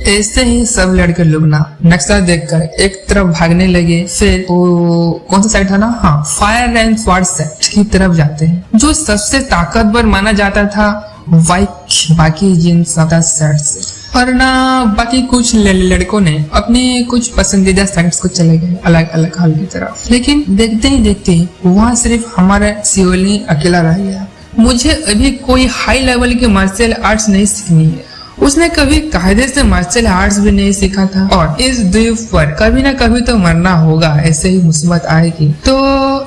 ऐसे ही सब लड़के लोग ना नक्शा देखकर एक तरफ भागने लगे। फिर वो कौन सा साइड था ना, हाँ, फायर एंड स्वॉर्ड सेट की तरफ जाते हैं, जो सबसे ताकतवर माना जाता था बाकी जिन सब सेट से। और ना बाकी कुछ लड़कों ने अपने कुछ पसंदीदा साइट्स को चले गए अलग अलग हॉल की तरफ। लेकिन देखते ही देखते वहाँ सिर्फ हमारा सियोल ही अकेला रह गया। मुझे अभी कोई हाई लेवल की मार्शल आर्ट्स नहीं सीखनी है। उसने कभी कायदे से मार्शल आर्ट्स भी नहीं सीखा था और इस द्वीप पर कभी ना कभी तो मरना होगा, ऐसे ही मुसीबत आएगी। तो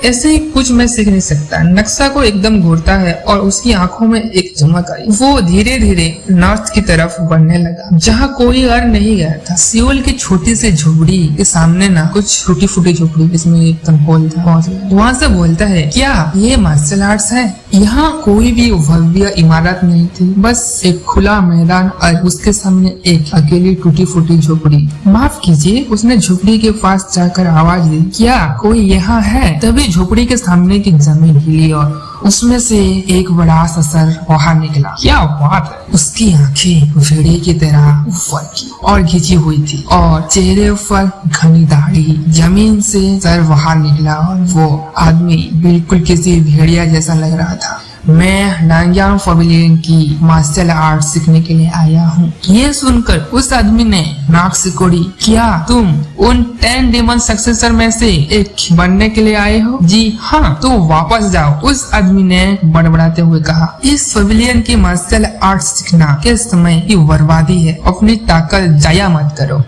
ऐसे ही कुछ मैं सीख नहीं सकता। नक्शा को एकदम घूरता है और उसकी आंखों में एक चमक आई। वो धीरे धीरे नॉर्थ की तरफ बढ़ने लगा, जहाँ कोई और नहीं गया था। सियोल की छोटी सी झोपड़ी के सामने ना कुछ टूटी फूटी झोपड़ी, इसमें एकदम होल था। वहाँ से बोलता है, क्या ये मार्शल आर्ट्स है? यहाँ कोई भी भव्य इमारत नहीं थी, बस एक खुला मैदान और उसके सामने एक अकेली टूटी फूटी झोपड़ी। माफ कीजिए, उसने झोपड़ी के पास जाकर आवाज दी, क्या कोई यहाँ है? तभी झोपड़ी के सामने की जमीन हिली और उसमें से एक बड़ा सा सर बाहर निकला। क्या बात है! उसकी आंखें भेड़िए की तरह ऊपर की और खींची हुई थी और चेहरे पर घनी दाढ़ी। जमीन से सर बाहर निकला और वो आदमी बिल्कुल किसी भेड़िया जैसा लग रहा था। मैं नांग्यांग पवेलियन की मार्शल आर्ट सीखने के लिए आया हूँ। ये सुनकर उस आदमी ने नाक सिकोड़ी। क्या तुम उन 10 डेमन सक्सेसर में से एक बनने के लिए आए हो? जी हाँ, तो वापस जाओ, उस आदमी ने बड़बड़ाते हुए कहा। इस पवेलियन की मार्शल आर्ट सीखना के समय की बर्बादी है, अपनी ताकत जाया मत करो।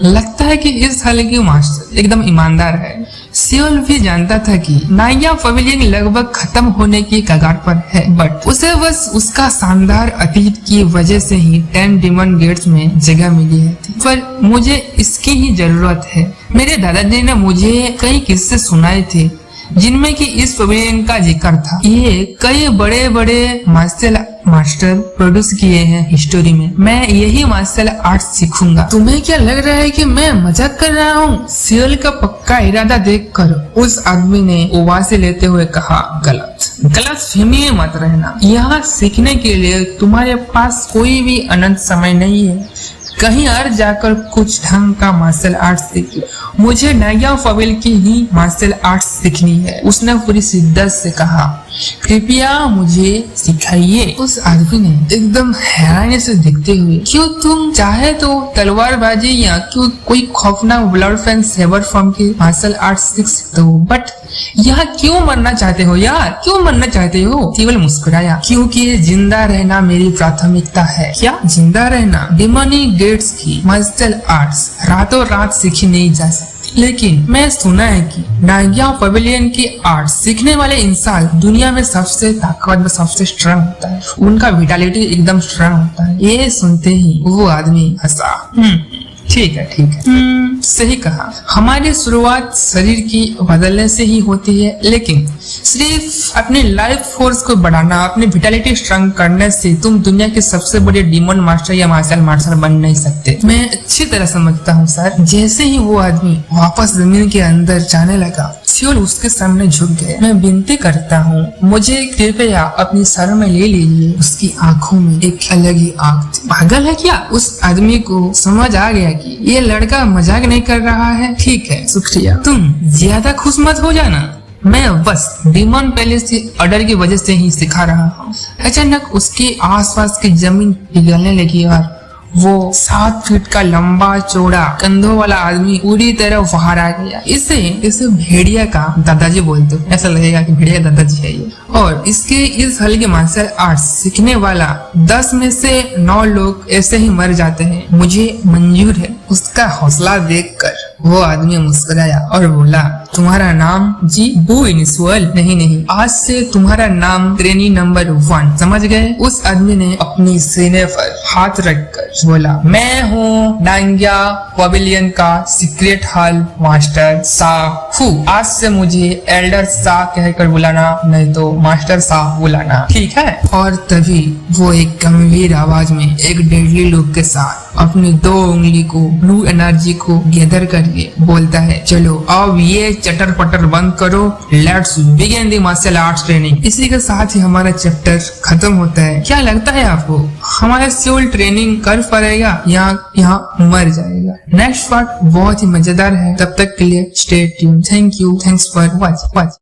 लगता है कि इस साल की मास्टर एकदम ईमानदार है। सियोल भी जानता था कि नांग्यांग पवेलियन लगभग खत्म होने की कगार पर है, बट उसे बस उसका शानदार अतीत की वजह से ही 10 डेमन गेट्स में जगह मिली है। पर मुझे इसकी ही जरूरत है। मेरे दादाजी ने मुझे कई किस्से सुनाए थे जिनमें कि इस पवेलियन का जिक्र था। ये कई बड़े बड़े मार्शल मास्टर प्रोड्यूस किए हैं हिस्टोरी में। मैं यही मार्शल आर्ट सीखूंगा। तुम्हें क्या लग रहा है कि मैं मजाक कर रहा हूँ? सियोल का पक्का इरादा देखकर उस आदमी ने उबासी लेते हुए कहा, गलत फहमी में मत रहना। यहाँ सीखने के लिए तुम्हारे पास कोई भी अनंत समय नहीं है। कहीं और जाकर कुछ ढंग का मार्शल आर्ट सीखिए। मुझे नांग्यांग पवेलियन की ही मार्शल आर्ट सीखनी है, उसने पूरी शिद्दत से कहा। कृपया मुझे सिखाइए। उस आदमी ने एकदम हैरानी से देखते हुए, क्यों तुम चाहे तो तलवारबाजी या क्यों कोई खौफनाक ब्लड फैन सेवर फॉर्म की मार्शल आर्ट सीख सकते हो, बट यहाँ क्यों मरना चाहते हो यार? क्यों मरना चाहते हो? केवल मुस्कुराया। क्योंकि जिंदा रहना मेरी प्राथमिकता है। क्या जिंदा रहना? डेमनी गेट्स की मार्शल आर्ट्स रातों रात सीखी नहीं जा सकती, लेकिन मैं सुना है कि नांग्यांग पवेलियन की आर्ट सीखने वाले इंसान दुनिया में सबसे ताकतवर, सबसे स्ट्रांग होता है। उनका विटालिटी एकदम स्ट्रांग होता है। ये सुनते ही वो आदमी हंसा। ठीक है सही कहा। हमारी शुरुआत शरीर की बदलने से ही होती है, लेकिन सिर्फ अपने लाइफ फोर्स को बढ़ाना, अपनी विटालिटी स्ट्रांग करने से तुम दुनिया के सबसे बड़े डीमन मास्टर या मार्शल मास्टर बन नहीं सकते। मैं अच्छी तरह समझता हूँ सर। जैसे ही वो आदमी वापस जमीन के अंदर जाने लगा, सियोल उसके सामने झुक गया। मैं विनती करता हूँ, मुझे कृपया अपनी सर में ले लीजिए। उसकी आंखों में एक अलग ही आग थी। पागल है क्या? उस आदमी को समझ आ गया कि ये लड़का मजाक नहीं कर रहा है। ठीक है, शुक्रिया। तुम ज्यादा खुश मत हो जाना, मैं बस डिमॉन पैलेस के ऑर्डर की वजह से ही सिखा रहा हूँ। अचानक उसके आसपास की जमीन पिघलने लगी और वो 7 फीट का लंबा चौड़ा कंधों वाला आदमी पूरी तरह बाहर आ गया। इसे भेड़िया का दादाजी बोलते हैं। ऐसा लगेगा कि भेड़िया दादाजी है ये। और इसके इस हल्के मार्शल आर्ट्स सीखने वाला 10 में से 9 लोग ऐसे ही मर जाते हैं, मुझे मंजूर है। उसका हौसला देखकर वो आदमी मुस्कुराया और बोला, तुम्हारा नाम? जी बू इनिसुअल। नहीं, आज से तुम्हारा नाम ट्रेनी नंबर 1, समझ गए? उस आदमी ने अपनी सीने पर हाथ रखकर बोला, मैं हूँ डांग्या पवेलियन का सीक्रेट हॉल मास्टर साहू। आज से मुझे एल्डर शाह कहकर बुलाना, नहीं तो मास्टर शाह बुलाना, ठीक है? और तभी वो एक गंभीर आवाज में एक डेडली लुक के साथ अपनी 2 उंगली को ब्लू एनर्जी को गैदर करके बोलता है, चलो अब ये चटर पटर बंद करो, let's begin the martial arts training. इसी के साथ ही हमारा चैप्टर खत्म होता है। क्या लगता है आपको, हमारा सियोल ट्रेनिंग कर पाएगा या यहाँ मर जाएगा? नेक्स्ट पार्ट बहुत ही मजेदार है। तब तक के लिए stay tune. Thank you, thanks for watch.